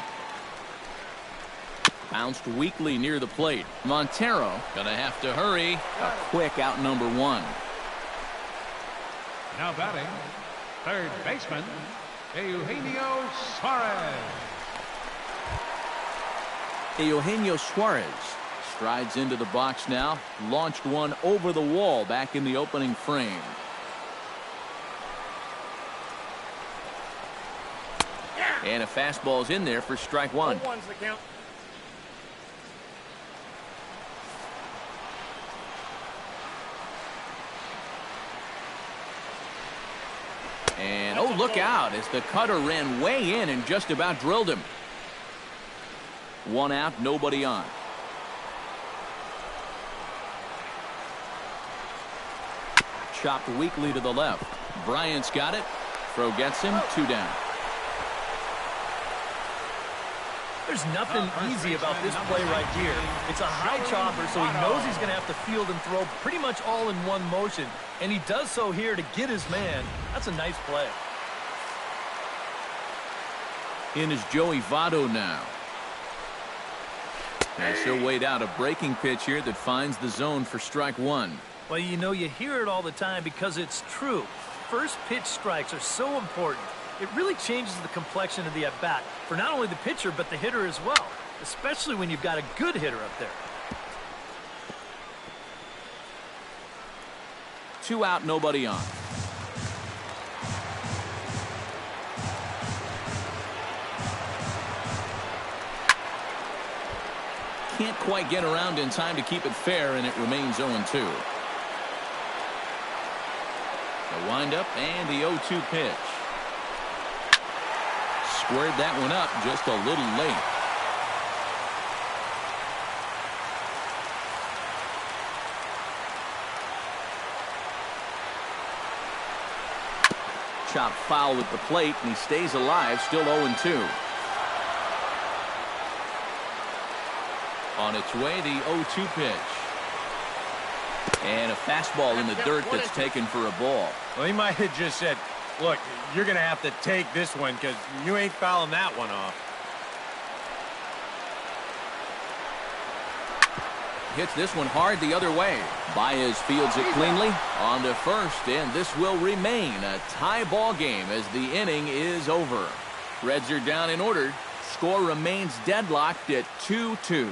Bounced weakly near the plate. Montero gonna have to hurry. A quick out number 1. Now batting, third baseman, Eugenio Suarez. Eugenio Suarez strides into the box now. Launched one over the wall back in the opening frame. And a fastball's in there for strike 1. And oh, look out as the cutter ran way in and just about drilled him. 1 out, nobody on. Chopped weakly to the left. Bryant's got it. Throw gets him. 2 down. There's nothing easy about this play right here. It's a high chopper, so he knows he's going to have to field and throw pretty much all in one motion. And he does so here to get his man. That's a nice play. In is Joey Votto now. As he'll wait out a breaking pitch here that finds the zone for strike 1. Well, you know, you hear it all the time because it's true. First pitch strikes are so important. It really changes the complexion of the at-bat for not only the pitcher but the hitter as well, especially when you've got a good hitter up there. 2 out, nobody on. Can't quite get around in time to keep it fair, and it remains 0-2. The windup and the 0-2 pitch. Squared that one up just a little late. Chopped foul at the plate, and he stays alive, still 0-2. On its way, the 0-2 pitch. And a fastball in the dirt that's taken for a ball. Well, he might have just said, look, you're going to have to take this one because you ain't fouling that one off. Hits this one hard the other way. Baez fields it cleanly on to first, and this will remain a tie ball game as the inning is over. Reds are down in order. Score remains deadlocked at 2-2.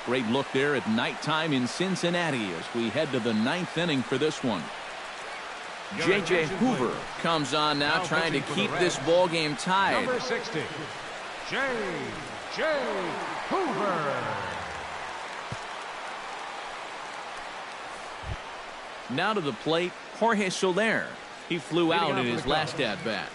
Great look there at nighttime in Cincinnati as we head to the 9th inning for this one. J.J. Hoover comes on now trying to keep this ball game tied. Number 60, J.J. Hoover. Now to the plate, Jorge Soler. He flew out in his last at-bat.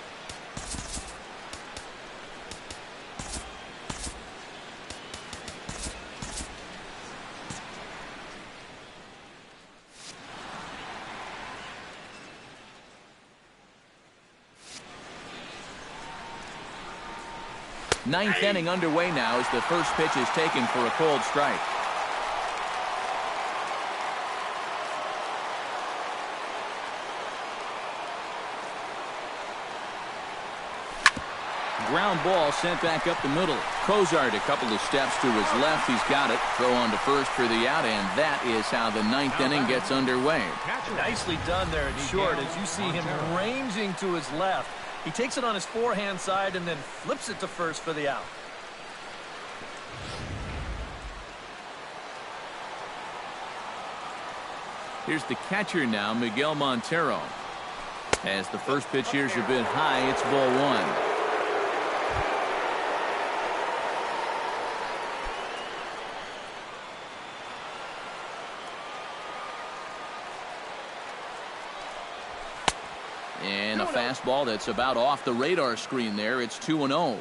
Ninth inning underway now as the first pitch is taken for a called strike. Ground ball sent back up the middle. Cozart a couple of steps to his left. He's got it. Throw on to first for the out, and that is how the 9th inning gets underway. Nicely done there at short as you see him ranging to his left. He takes it on his forehand side and then flips it to first for the out. Here's the catcher now, Miguel Montero. As the first pitch here's a bit high, it's ball 1. And a fastball that's about off the radar screen there. It's 2-0.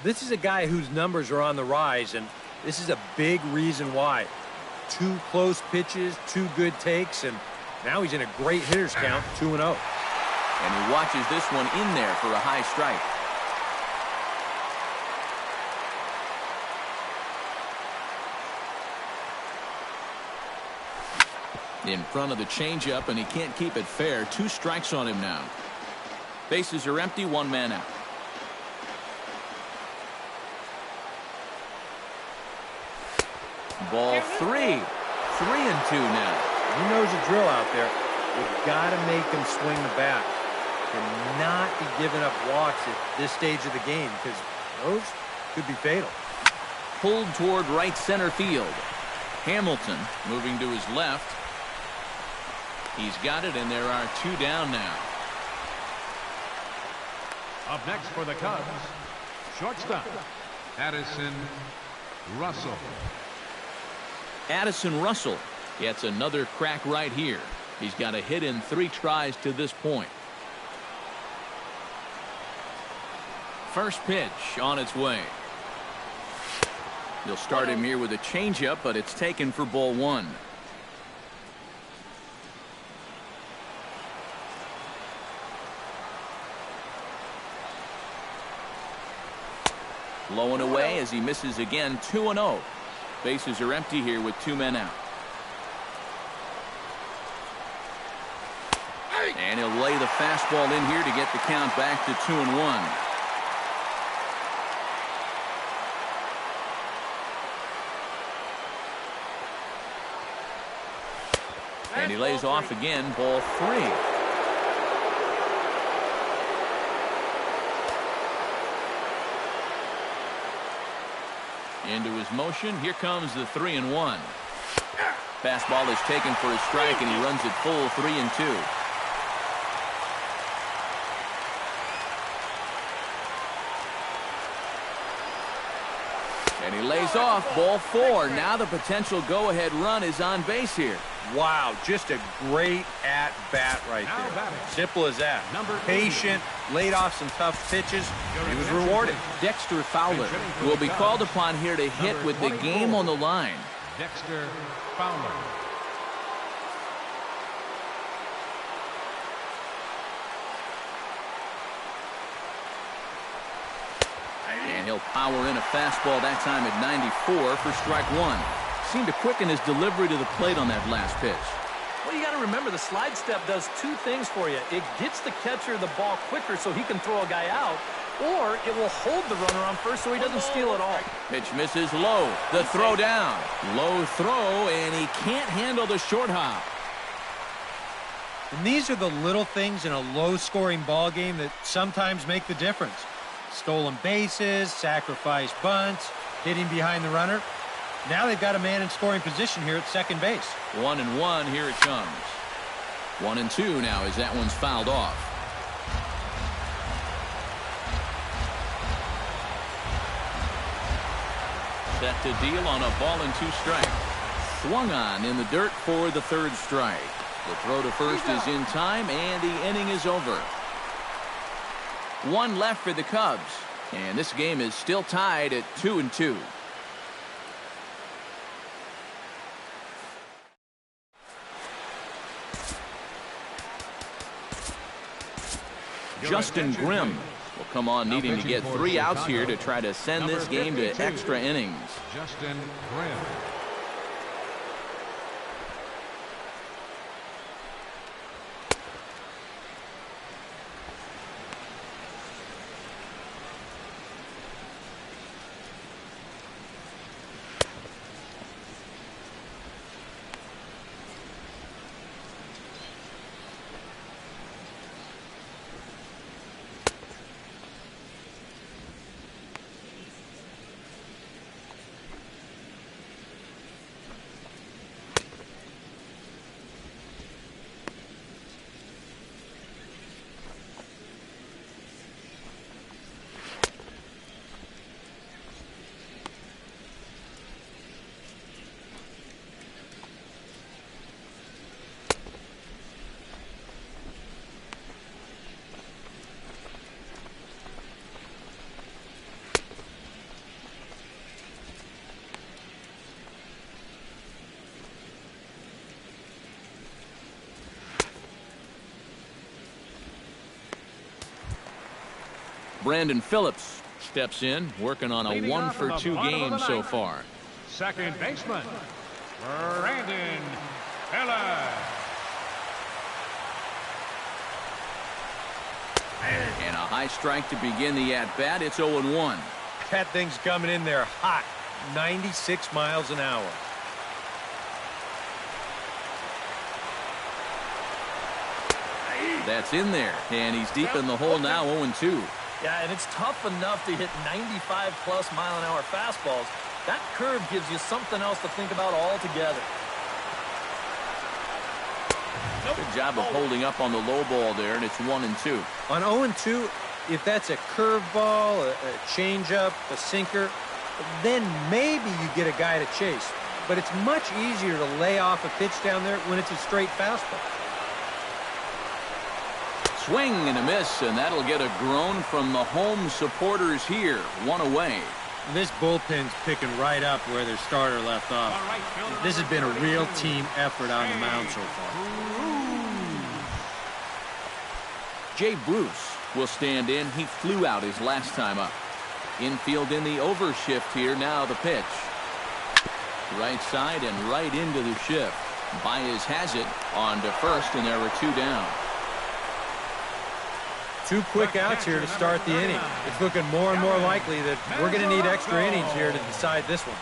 This is a guy whose numbers are on the rise, and this is a big reason why. 2 close pitches, 2 good takes, and now he's in a great hitter's count, 2-0. And he watches this one in there for a high strike. In front of the changeup, and he can't keep it fair. 2 strikes on him now. Bases are empty, 1 man out. Ball 3. 3-2 now. He knows the drill out there. You've got to make him swing the bat. Cannot be giving up walks at this stage of the game, because those could be fatal. Pulled toward right center field. Hamilton moving to his left. He's got it, and there are 2 down now. Up next for the Cubs, shortstop, Addison Russell. Addison Russell gets another crack right here. He's got a hit in 3 tries to this point. First pitch on its way. They'll start him here with a changeup, but it's taken for ball 1. Low and away as he misses again. 2-0. Bases are empty here with 2 men out. And he'll lay the fastball in here to get the count back to 2-1. And he lays off again. Ball 3. Into his motion. Here comes the 3-1. Fastball is taken for a strike, and he runs it full 3-2. And he lays off. Ball 4. Now the potential go-ahead run is on base here. Wow, just a great at-bat right there. Simple as that. Patient, laid off some tough pitches. He was rewarded. Dexter Fowler will be called upon here to hit with the game on the line. Dexter Fowler. And he'll power in a fastball that time at 94 for strike 1. Seemed to quicken his delivery to the plate on that last pitch. Well, you got to remember the slide step does 2 things for you. It gets the catcher the ball quicker so he can throw a guy out, or it will hold the runner on first so he doesn't steal it all. Pitch misses low. The throw down. Low throw, and he can't handle the short hop. And these are the little things in a low-scoring ball game that sometimes make the difference. Stolen bases, sacrificed bunts, hitting behind the runner. Now they've got a man in scoring position here at second base. 1-1, here it comes. 1-2 now as that one's fouled off. Set to deal on a ball and 2 strike. Swung on in the dirt for the 3rd strike. The throw to first is in time, and the inning is over. 1 left for the Cubs, and this game is still tied at 2-2. Justin Grimm will come on needing to get 3 outs here to try to send this game to extra innings. Justin Grimm. Brandon Phillips steps in, working on a 1-for-2 game so far. Second baseman, Brandon Phillips. And a high strike to begin the at-bat. It's 0-1. That thing's coming in there hot, 96 miles an hour. That's in there, and he's deep in the hole now, 0-2. Yeah, and it's tough enough to hit 95+ mile-an-hour fastballs. That curve gives you something else to think about altogether. Good job of holding up on the low ball there, and it's 1-2. On 0-2, if that's a curveball, a changeup, a sinker, then maybe you get a guy to chase. But it's much easier to lay off a pitch down there when it's a straight fastball. Swing and a miss, and that'll get a groan from the home supporters here. 1 away. This bullpen's picking right up where their starter left off. This has been a real team effort on the mound so far. Jay Bruce will stand in. He flew out his last time up. Infield in the overshift here. Now the pitch. Right side and right into the shift. Baez has it on to first, and there are 2 down. 2 quick outs here to start the inning. It's looking more and more likely that we're going to need extra innings here to decide this one.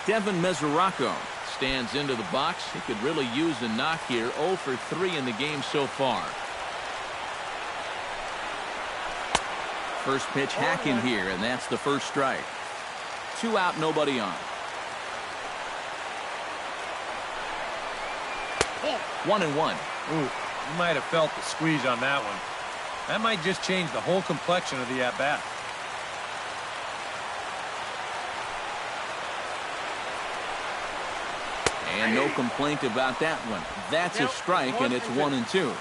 Devin Mesoraco stands into the box. He could really use a knock here. 0 for 3 in the game so far. First pitch hacking here, and that's the first strike. 2 out, nobody on. 1-1. Ooh. You might have felt the squeeze on that one. That might just change the whole complexion of the at-bat. And no complaint about that one. That's a strike, and it's 1-2.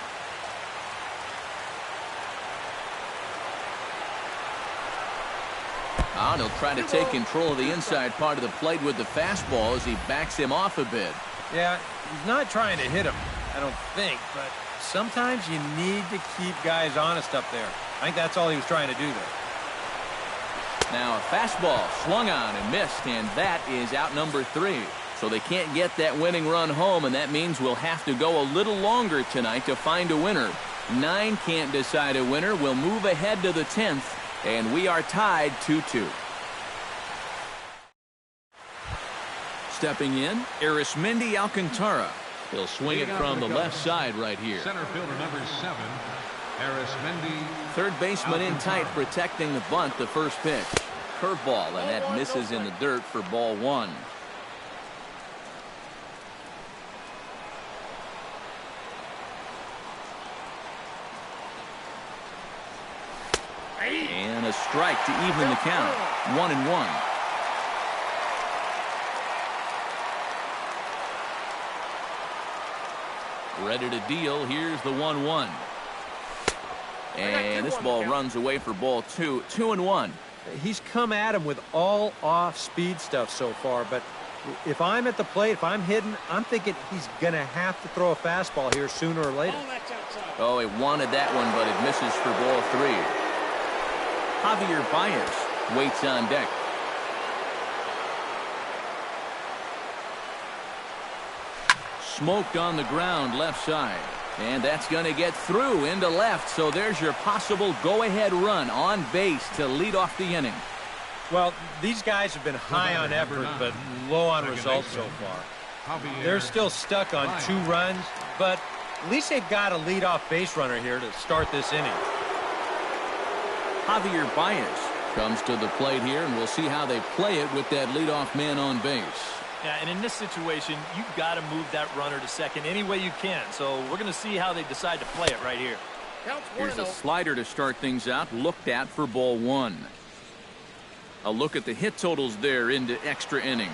He'll try to take control of the inside part of the plate with the fastball as he backs him off a bit. Yeah, he's not trying to hit him, I don't think, but sometimes you need to keep guys honest up there. I think that's all he was trying to do there. Now a fastball swung on and missed, and that is out number 3. So they can't get that winning run home, and that means we'll have to go a little longer tonight to find a winner. 9 can't decide a winner. We'll move ahead to the 10th, and we are tied 2-2. Stepping in, Arismendi Alcantara. He'll swing it from the left side right here. Center fielder number 7, Arismendi. Third baseman in tight, protecting the bunt. The first pitch. Curveball, and that misses in the dirt for ball 1. And a strike to even the count. 1-1. Ready to deal. Here's the 1-1. And this ball runs away for ball 2. 2-1. He's come at him with all off-speed stuff so far, but if I'm at the plate, if I'm hitting, I'm thinking he's going to have to throw a fastball here sooner or later. Oh, he wanted that one, but it misses for ball 3. Javier Baez waits on deck. Smoked on the ground left side. And that's going to get through into left. So there's your possible go-ahead run on base to lead off the inning. Well, these guys have been high on effort, but low on results so far. They're still stuck on 2 runs, but at least they've got a leadoff base runner here to start this inning. Javier Baez comes to the plate here, and we'll see how they play it with that leadoff man on base. Yeah, and in this situation, you've got to move that runner to second any way you can. So we're going to see how they decide to play it right here. Here's a slider to start things out, looked at for ball 1. A look at the hit totals there into extra innings.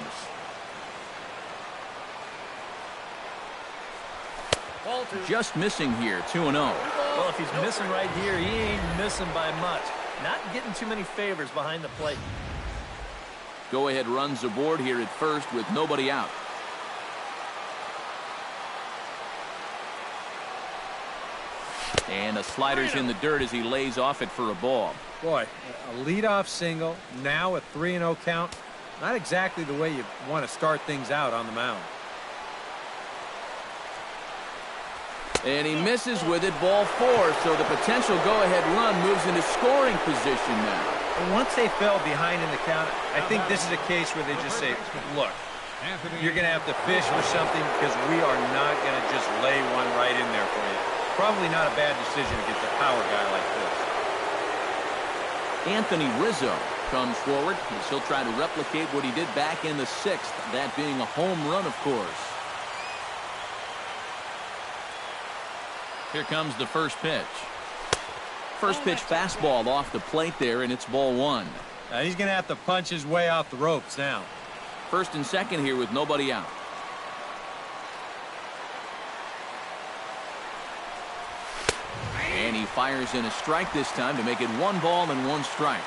Just missing here, 2-0. Well, if he's missing right here, he ain't missing by much. Not getting too many favors behind the plate. Go-ahead runs aboard here at first with nobody out. And the slider's in the dirt as he lays off it for a ball. Boy, a leadoff single, now a 3-0 count. Not exactly the way you want to start things out on the mound. And he misses with it, ball 4, so the potential go-ahead run moves into scoring position now. And once they fell behind in the count, I think this is a case where they just say, look, you're going to have to fish for something because we are not going to just lay one right in there for you. Probably not a bad decision against a power guy like this. Anthony Rizzo comes forward as he'll try to replicate what he did back in the 6th, that being a home run, of course. Here comes the first pitch. First pitch fastball off the plate there, and it's ball 1. Now he's going to have to punch his way off the ropes now. First and second here with nobody out. And he fires in a strike this time to make it 1 ball and 1 strike.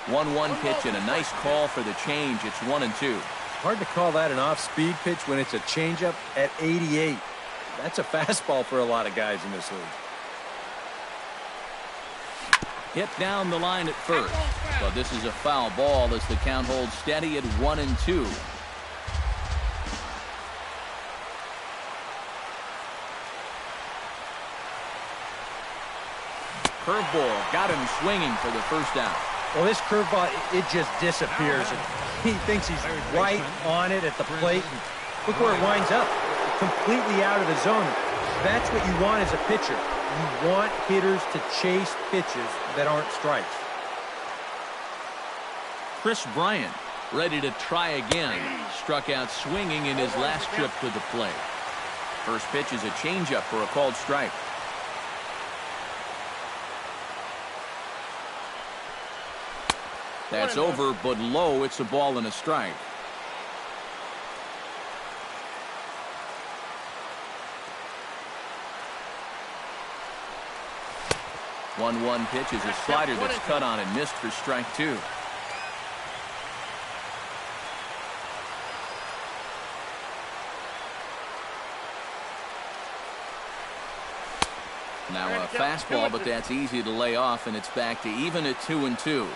One pitch and a nice call for the change. It's 1-2. Hard to call that an off-speed pitch when it's a changeup at 88. That's a fastball for a lot of guys in this league. Hit down the line at first, but this is a foul ball as the count holds steady at 1-2. Curveball got him swinging for the first out. Well, this curveball, it just disappears. He thinks he's right on it at the plate. Look where it winds up, completely out of the zone. That's what you want as a pitcher. You want hitters to chase pitches that aren't strikes. Chris Bryant ready to try again. Struck out swinging in his last trip to the plate. First pitch is a changeup for a called strike. That's over, but low. It's a ball and a strike. One pitch is a slider that's cut on and missed for strike 2. Now a fastball, but that's easy to lay off, and it's back to even at 2-2.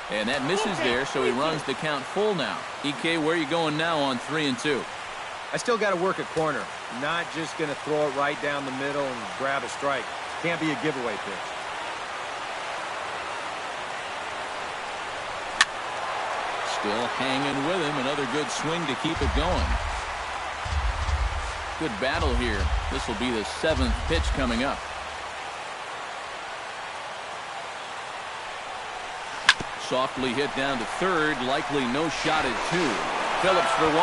And that misses there, so he runs the count full now. EK, where are you going now on 3-2? I still got to work at corner. Not just going to throw it right down the middle and grab a strike. Can't be a giveaway pitch. Still hanging with him. Another good swing to keep it going. Good battle here. This will be the 7th pitch coming up. Softly hit down to third. Likely no shot at 2. Phillips for 1.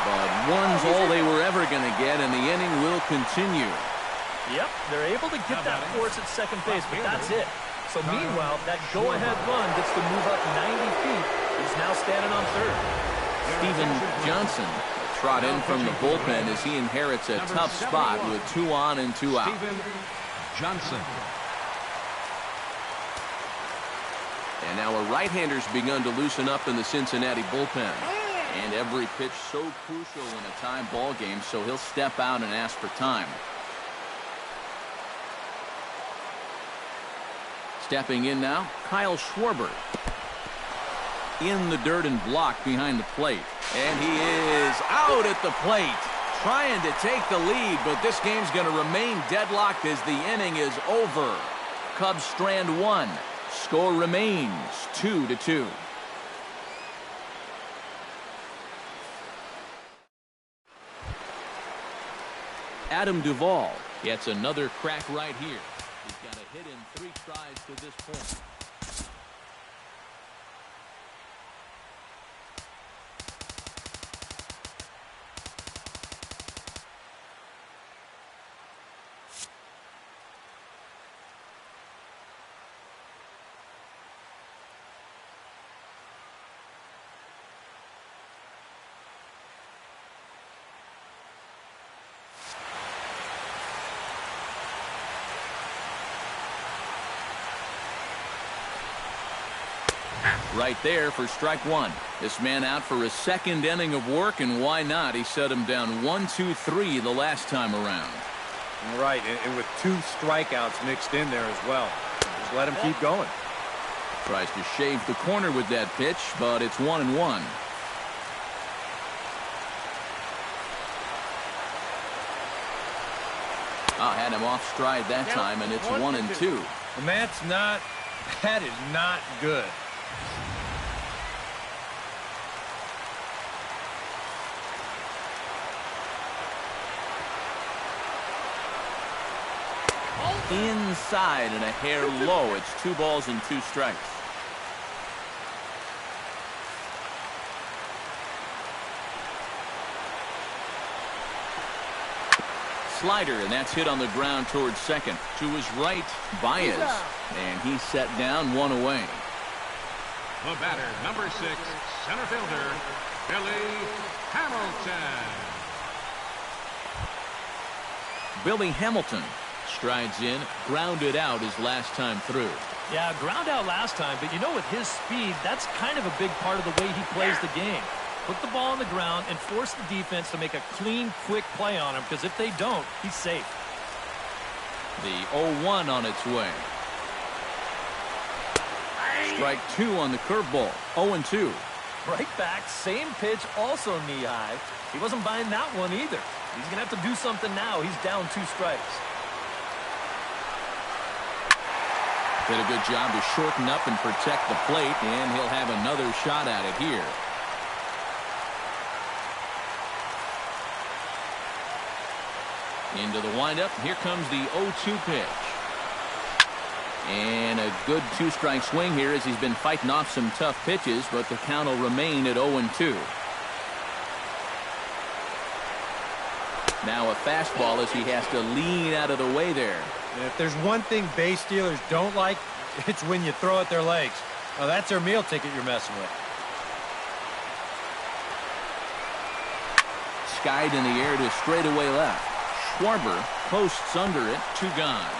But 1's all they were ever going to get, and the inning will continue. Yep, they're able to get that force at second base, but that's it. So meanwhile, that go-ahead run gets to move up 90 feet. He's now standing on third. Steven Johnson trot in from the bullpen as he inherits a tough spot with 2 on and 2 out. Steven Johnson. And now a right-hander's begun to loosen up in the Cincinnati bullpen. And every pitch so crucial in a tie ball game, so he'll step out and ask for time. Stepping in now, Kyle Schwarber. In the dirt and blocked behind the plate. And he is out at the plate, trying to take the lead, but this game's going to remain deadlocked as the inning is over. Cubs strand 1. Score remains 2-2. Adam Duvall gets another crack right here. He's got a hit in 3 tries to this point. Right there for strike one. This man out for a second inning of work, and why not? He set him down 1-2-3 the last time around. Right, and with 2 strikeouts mixed in there as well. Just let him keep going. Tries to shave the corner with that pitch, but it's 1-1. Had him off stride that time, and it's 1-2. And that is not good. Inside and a hair low. It's 2 balls and 2 strikes. Slider, and that's hit on the ground towards second. To his right, Baez. And he's set down 1 away. The batter, number 6, center fielder, Billy Hamilton. Billy Hamilton strides in, grounded out his last time through. Yeah, ground out last time, but you know, with his speed, that's kind of a big part of the way he plays the game. Put the ball on the ground and force the defense to make a clean, quick play on him, because if they don't, he's safe. The 0-1 on its way. Strike 2 on the curveball. 0-2. Right back, same pitch, also knee high. He wasn't buying that one either. He's going to have to do something now. He's down 2 strikes. Did a good job to shorten up and protect the plate, and he'll have another shot at it here. Into the windup. Here comes the 0-2 pitch. And a good 2-strike swing here as he's been fighting off some tough pitches, but the count will remain at 0-2. Now a fastball as he has to lean out of the way there. And if there's one thing base stealers don't like, it's when you throw at their legs. Well, that's their meal ticket you're messing with. Skied in the air to straightaway left. Schwarber posts under it. 2 gone.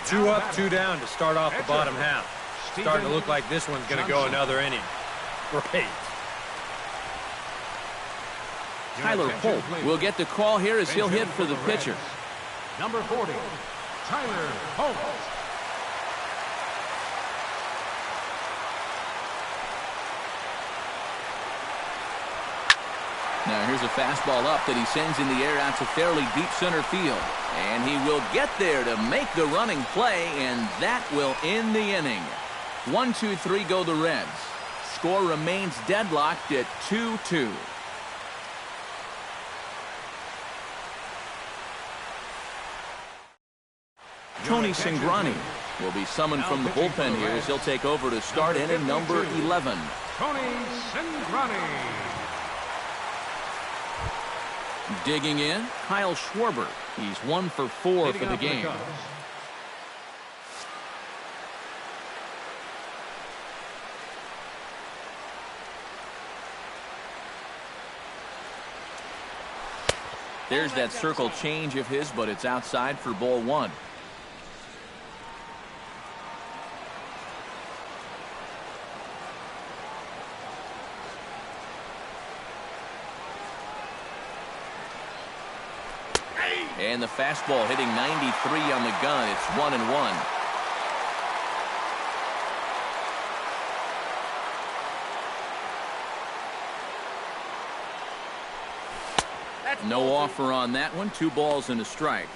2 up, 2 down to start off the bottom half. Starting to look like this one's going to go another inning. Great. Tyler Holt will get the call here as he'll hit for the pitcher. Number 40, Tyler Holt. Now here's a fastball up that he sends in the air out to fairly deep center field. And he will get there to make the running play, and that will end the inning. 1-2-3 go the Reds. Score remains deadlocked at 2-2. Tony Cingrani will be summoned from the bullpen here as he'll take over to start inning number 11. Tony Cingrani. Digging in, Kyle Schwarber. He's 1 for 4 for the game. There's that circle change of his, but it's outside for ball 1. And the fastball hitting 93 on the gun. It's 1-1. No offer on that one. 2 balls and a strike.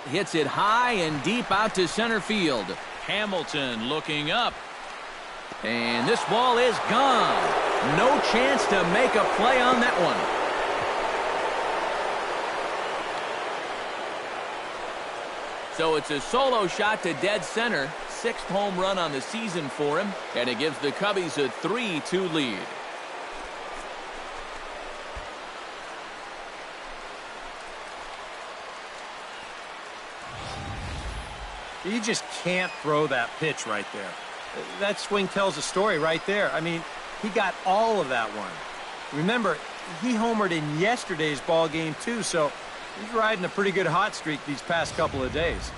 Hits it high and deep out to center field. Hamilton looking up. And this ball is gone. No chance to make a play on that one. So it's a solo shot to dead center. 6th home run on the season for him. And it gives the Cubbies a 3-2 lead. You just can't throw that pitch right there. That swing tells a story right there. I mean, he got all of that one. Remember, he homered in yesterday's ball game too, so he's riding a pretty good hot streak these past couple of days.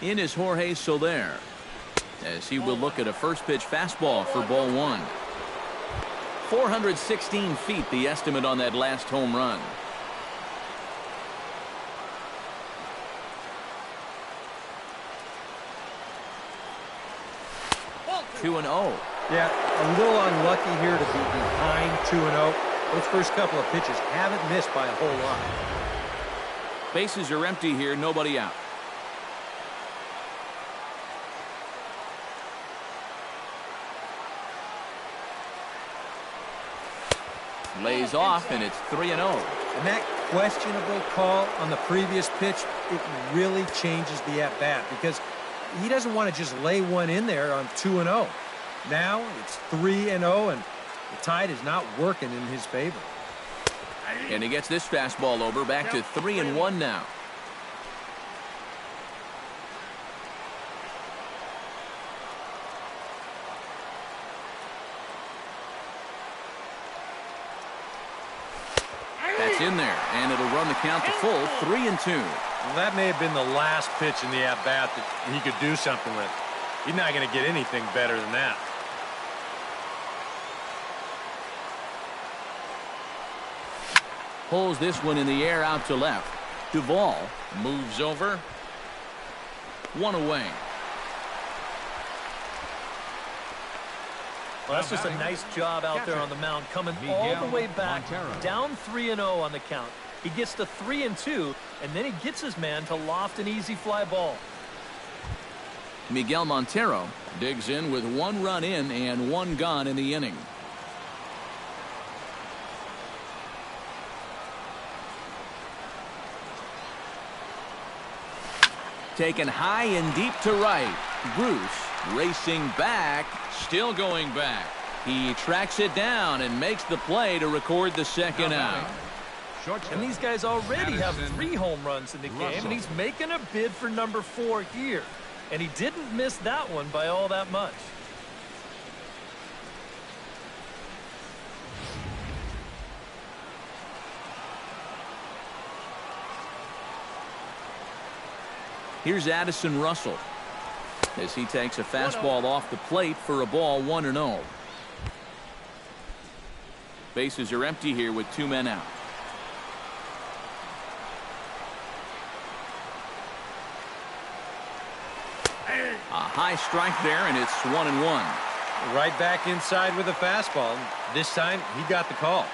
In is Jorge Soler, as he will look at a first pitch fastball for ball one. 416 feet, the estimate on that last home run. 2-0. Yeah, a little unlucky here to be behind 2-0. Those first couple of pitches haven't missed by a whole lot. Bases are empty here, nobody out. Lays off, and it's 3-0. And that questionable call on the previous pitch, it really changes the at-bat because he doesn't want to just lay one in there on 2-0. Now it's 3-0, and the tide is not working in his favor. And he gets this fastball over, back to 3-1 now. That's in there, and it'll run the count to full, 3-2. Well, that may have been the last pitch in the at-bat that he could do something with. He's not going to get anything better than that. Pulls this one in the air out to left. Duvall moves over. One away. Well, that's just a nice job out there on the mound, coming all the way back, down 3-0 on the count. He gets to 3-2, and then he gets his man to loft an easy fly ball. Miguel Montero digs in with 1 run in and 1 gone in the inning. Taken high and deep to right. Bruce racing back, still going back. He tracks it down and makes the play to record the second out. And these guys already have 3 home runs in the game, and he's making a bid for number 4 here. And he didn't miss that one by all that much. Here's Addison Russell as he takes a fastball off the plate for a ball, 1-0. Bases are empty here with 2 men out. A high strike there, and it's 1-1. Right back inside with a fastball. This time, he got the call.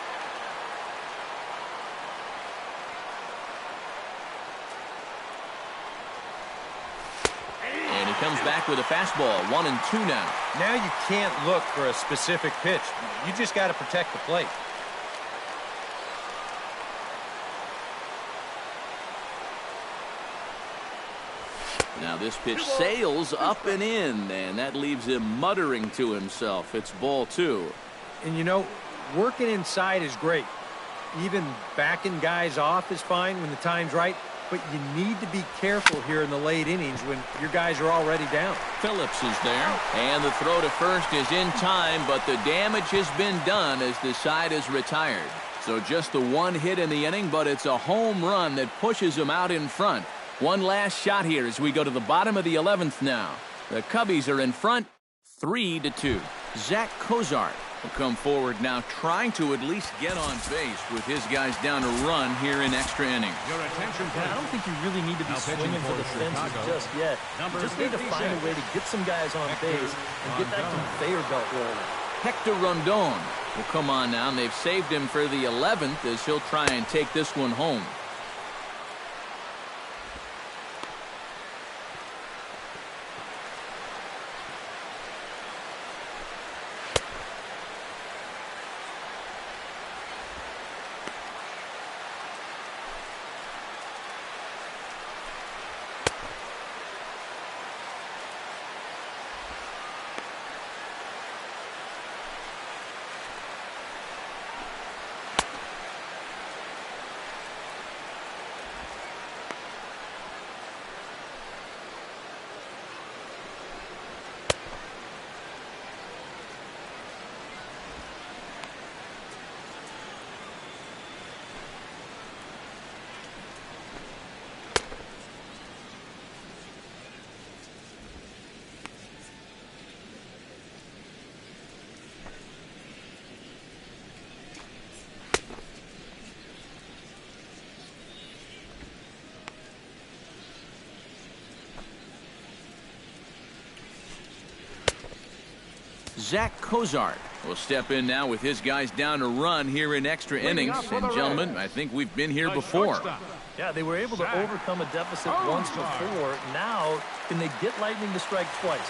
And he comes back with a fastball, 1-2 now. Now you can't look for a specific pitch. You just got to protect the plate. Now this pitch sails up and in, and that leaves him muttering to himself. It's ball 2. And you know, working inside is great. Even backing guys off is fine when the time's right. But you need to be careful here in the late innings when your guys are already down. Phillips is there, and the throw to first is in time, but the damage has been done as the side is retired. So just the 1 hit in the inning, but it's a home run that pushes him out in front. One last shot here as we go to the bottom of the 11th now. The Cubbies are in front, 3-2. Zach Cozart will come forward now, trying to at least get on base with his guys down to run here in extra innings. Your attention, please. I don't think you really need to be swinging for the fences just yet. You just need to find a way to get some guys on base and get that conveyor belt rolling. Hector Rondon will come on now, and they've saved him for the 11th as he'll try and take this one home. Zach Cozart will step in now with his guys down to run here in extra innings. And, gentlemen, I think we've been here before. Yeah, they were able to overcome a deficit once before. Now, can they get Lightning to strike twice?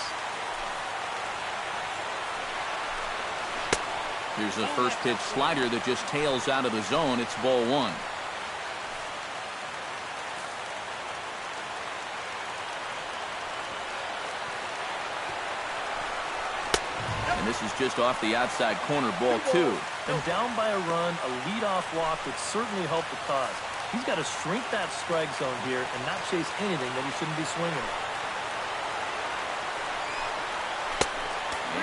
Here's the first pitch slider that just tails out of the zone. It's ball one. And this is just off the outside corner, ball two. And down by a run, a leadoff walk would certainly help the cause. He's got to shrink that strike zone here and not chase anything that he shouldn't be swinging.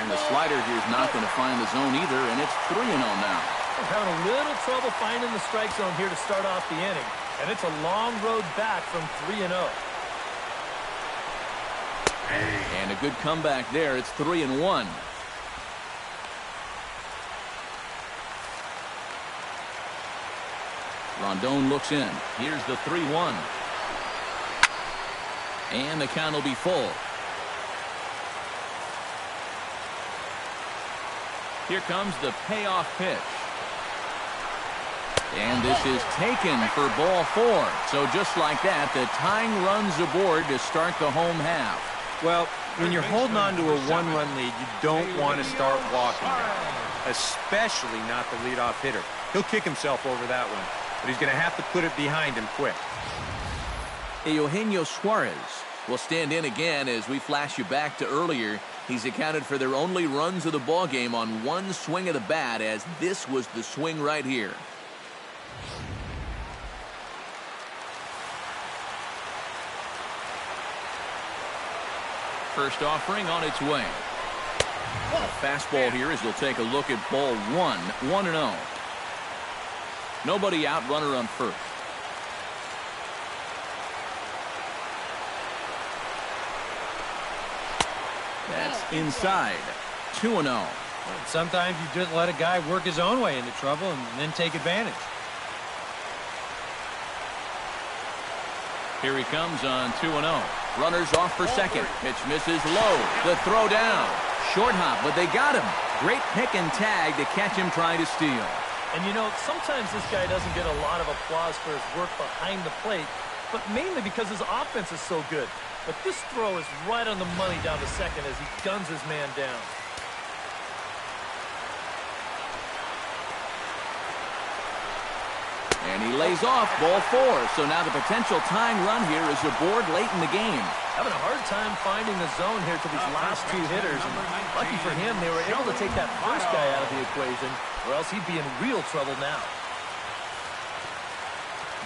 And the slider here is not going to find the zone either, and it's 3-0 now. They're having a little trouble finding the strike zone here to start off the inning. And it's a long road back from 3-0. And a good comeback there. It's 3-1. Rondon looks in. Here's the 3-1. And the count will be full. Here comes the payoff pitch. And this is taken for ball four. So just like that, the tying runs aboard to start the home half. Well, when you're holding on to a one-run lead, you don't want to start walking now, especially not the leadoff hitter. He'll kick himself over that one, but he's going to have to put it behind him quick. Eugenio Suarez will stand in again as we flash you back to earlier. He's accounted for their only runs of the ball game on one swing of the bat, as this was the swing right here. First offering on its way. A fastball here as they'll take a look at ball one. 1-0. Nobody out, runner on first. That's inside. 2-0. Sometimes you just let a guy work his own way into trouble and then take advantage. Here he comes on 2-0. Runners off for second. Pitch misses low. The throw down. Short hop, but they got him. Great pick and tag to catch him trying to steal. And you know, sometimes this guy doesn't get a lot of applause for his work behind the plate, but mainly because his offense is so good. But this throw is right on the money down to second as he guns his man down. And he lays off ball four. So now the potential tying run here is aboard late in the game. Having a hard time finding the zone here to these last two hitters. And lucky for him, they were able to take that first guy out of the equation, or else he'd be in real trouble now.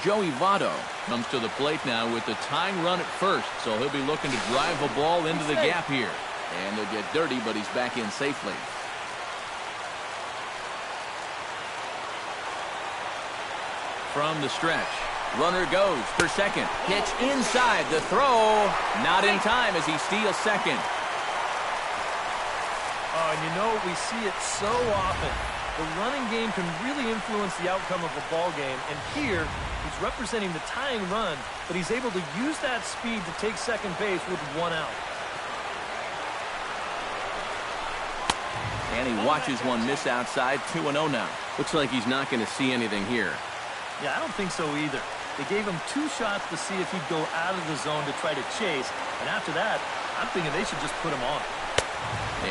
Joey Votto comes to the plate now with the tying run at first. So he'll be looking to drive a ball into the gap here. And they'll get dirty, but he's back in safely. From the stretch, runner goes for second. Pitch inside, the throw not in time as he steals second. Oh, and you know, we see it so often. The running game can really influence the outcome of a ball game, and here he's representing the tying run, but he's able to use that speed to take second base with one out. And he watches one miss outside. 2-0 now. Looks like he's not going to see anything here. Yeah, I don't think so either. They gave him two shots to see if he'd go out of the zone to try to chase. And after that, I'm thinking they should just put him on.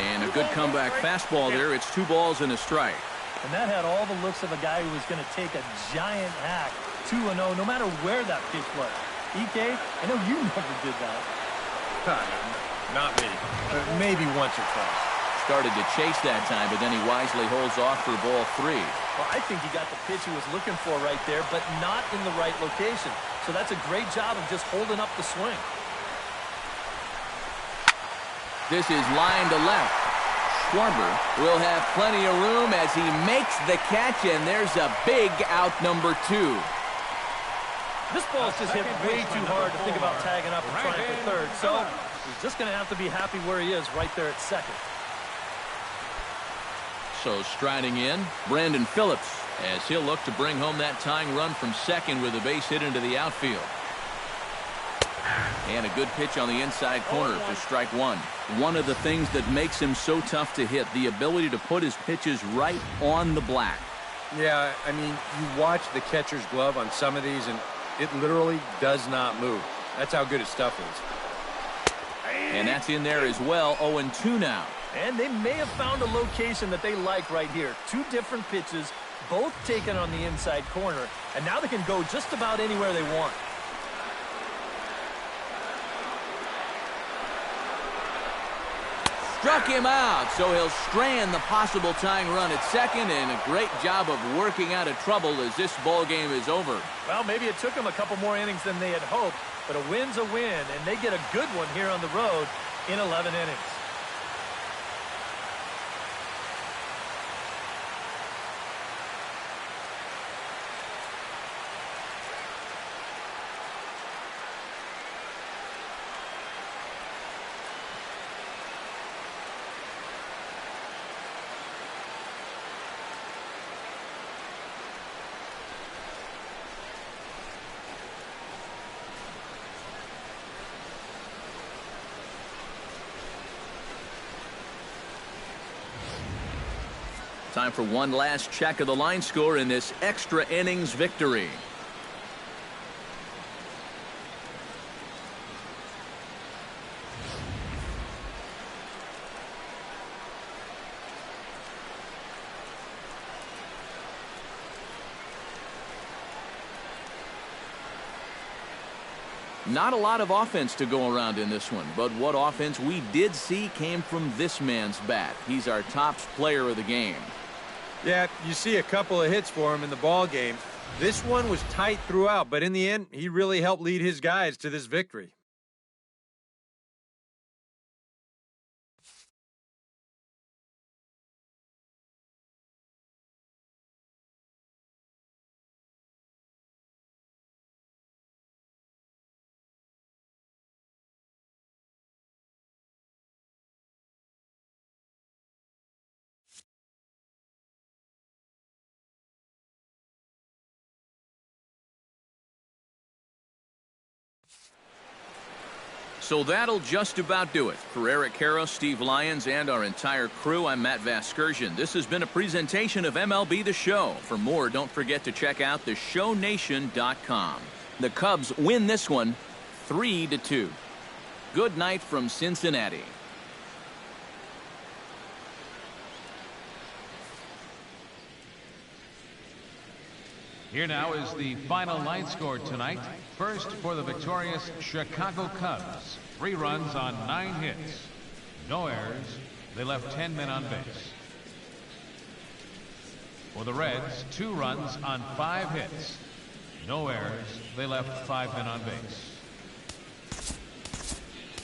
And a good comeback fastball there. It's 2 balls and a strike. And that had all the looks of a guy who was going to take a giant hack. 2-0, no matter where that pitch was. EK, I know you never did that. Not me. Maybe once or twice. Started to chase that time, but then he wisely holds off for ball 3. Well, I think he got the pitch he was looking for right there, but not in the right location. So that's a great job of just holding up the swing. This is line to left. Schwarber will have plenty of room as he makes the catch, and there's a big out, number 2. This ball's just hit way too hard to think about tagging up and trying for third, so he's just going to have to be happy where he is right there at second. So striding in, Brandon Phillips, as he'll look to bring home that tying run from second with a base hit into the outfield. And a good pitch on the inside corner for strike one. One of the things that makes him so tough to hit, the ability to put his pitches right on the black. Yeah, I mean, you watch the catcher's glove on some of these, and it literally does not move. That's how good his stuff is. And that's in there as well. 0-2 now. And they may have found a location that they like right here. Two different pitches, both taken on the inside corner, and now they can go just about anywhere they want. Struck him out, so he'll strand the possible tying run at second, and a great job of working out of trouble as this ball game is over. Well, maybe it took them a couple more innings than they had hoped, but a win's a win, and they get a good one here on the road in 11 innings. Time for one last check of the line score in this extra innings victory. Not a lot of offense to go around in this one, but what offense we did see came from this man's bat. He's our top player of the game. Yeah, you see a couple of hits for him in the ball game. This one was tight throughout, but in the end, he really helped lead his guys to this victory. So that'll just about do it. For Eric Karros, Steve Lyons, and our entire crew, I'm Matt Vasgersian. This has been a presentation of MLB The Show. For more, don't forget to check out theshownation.com. The Cubs win this one 3-2. Good night from Cincinnati. Here now is the final line score tonight. First for the victorious Chicago Cubs. 3 runs on 9 hits. No errors. They left 10 men on base. For the Reds, 2 runs on 5 hits. No errors. They left 5 men on base.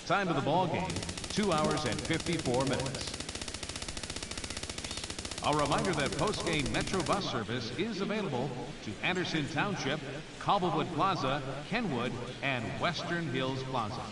Time of the ball game, 2 hours and 54 minutes. A reminder that post-game Metro bus service is available to Anderson Township, Cobblewood Plaza, Kenwood, and Western Hills Plaza.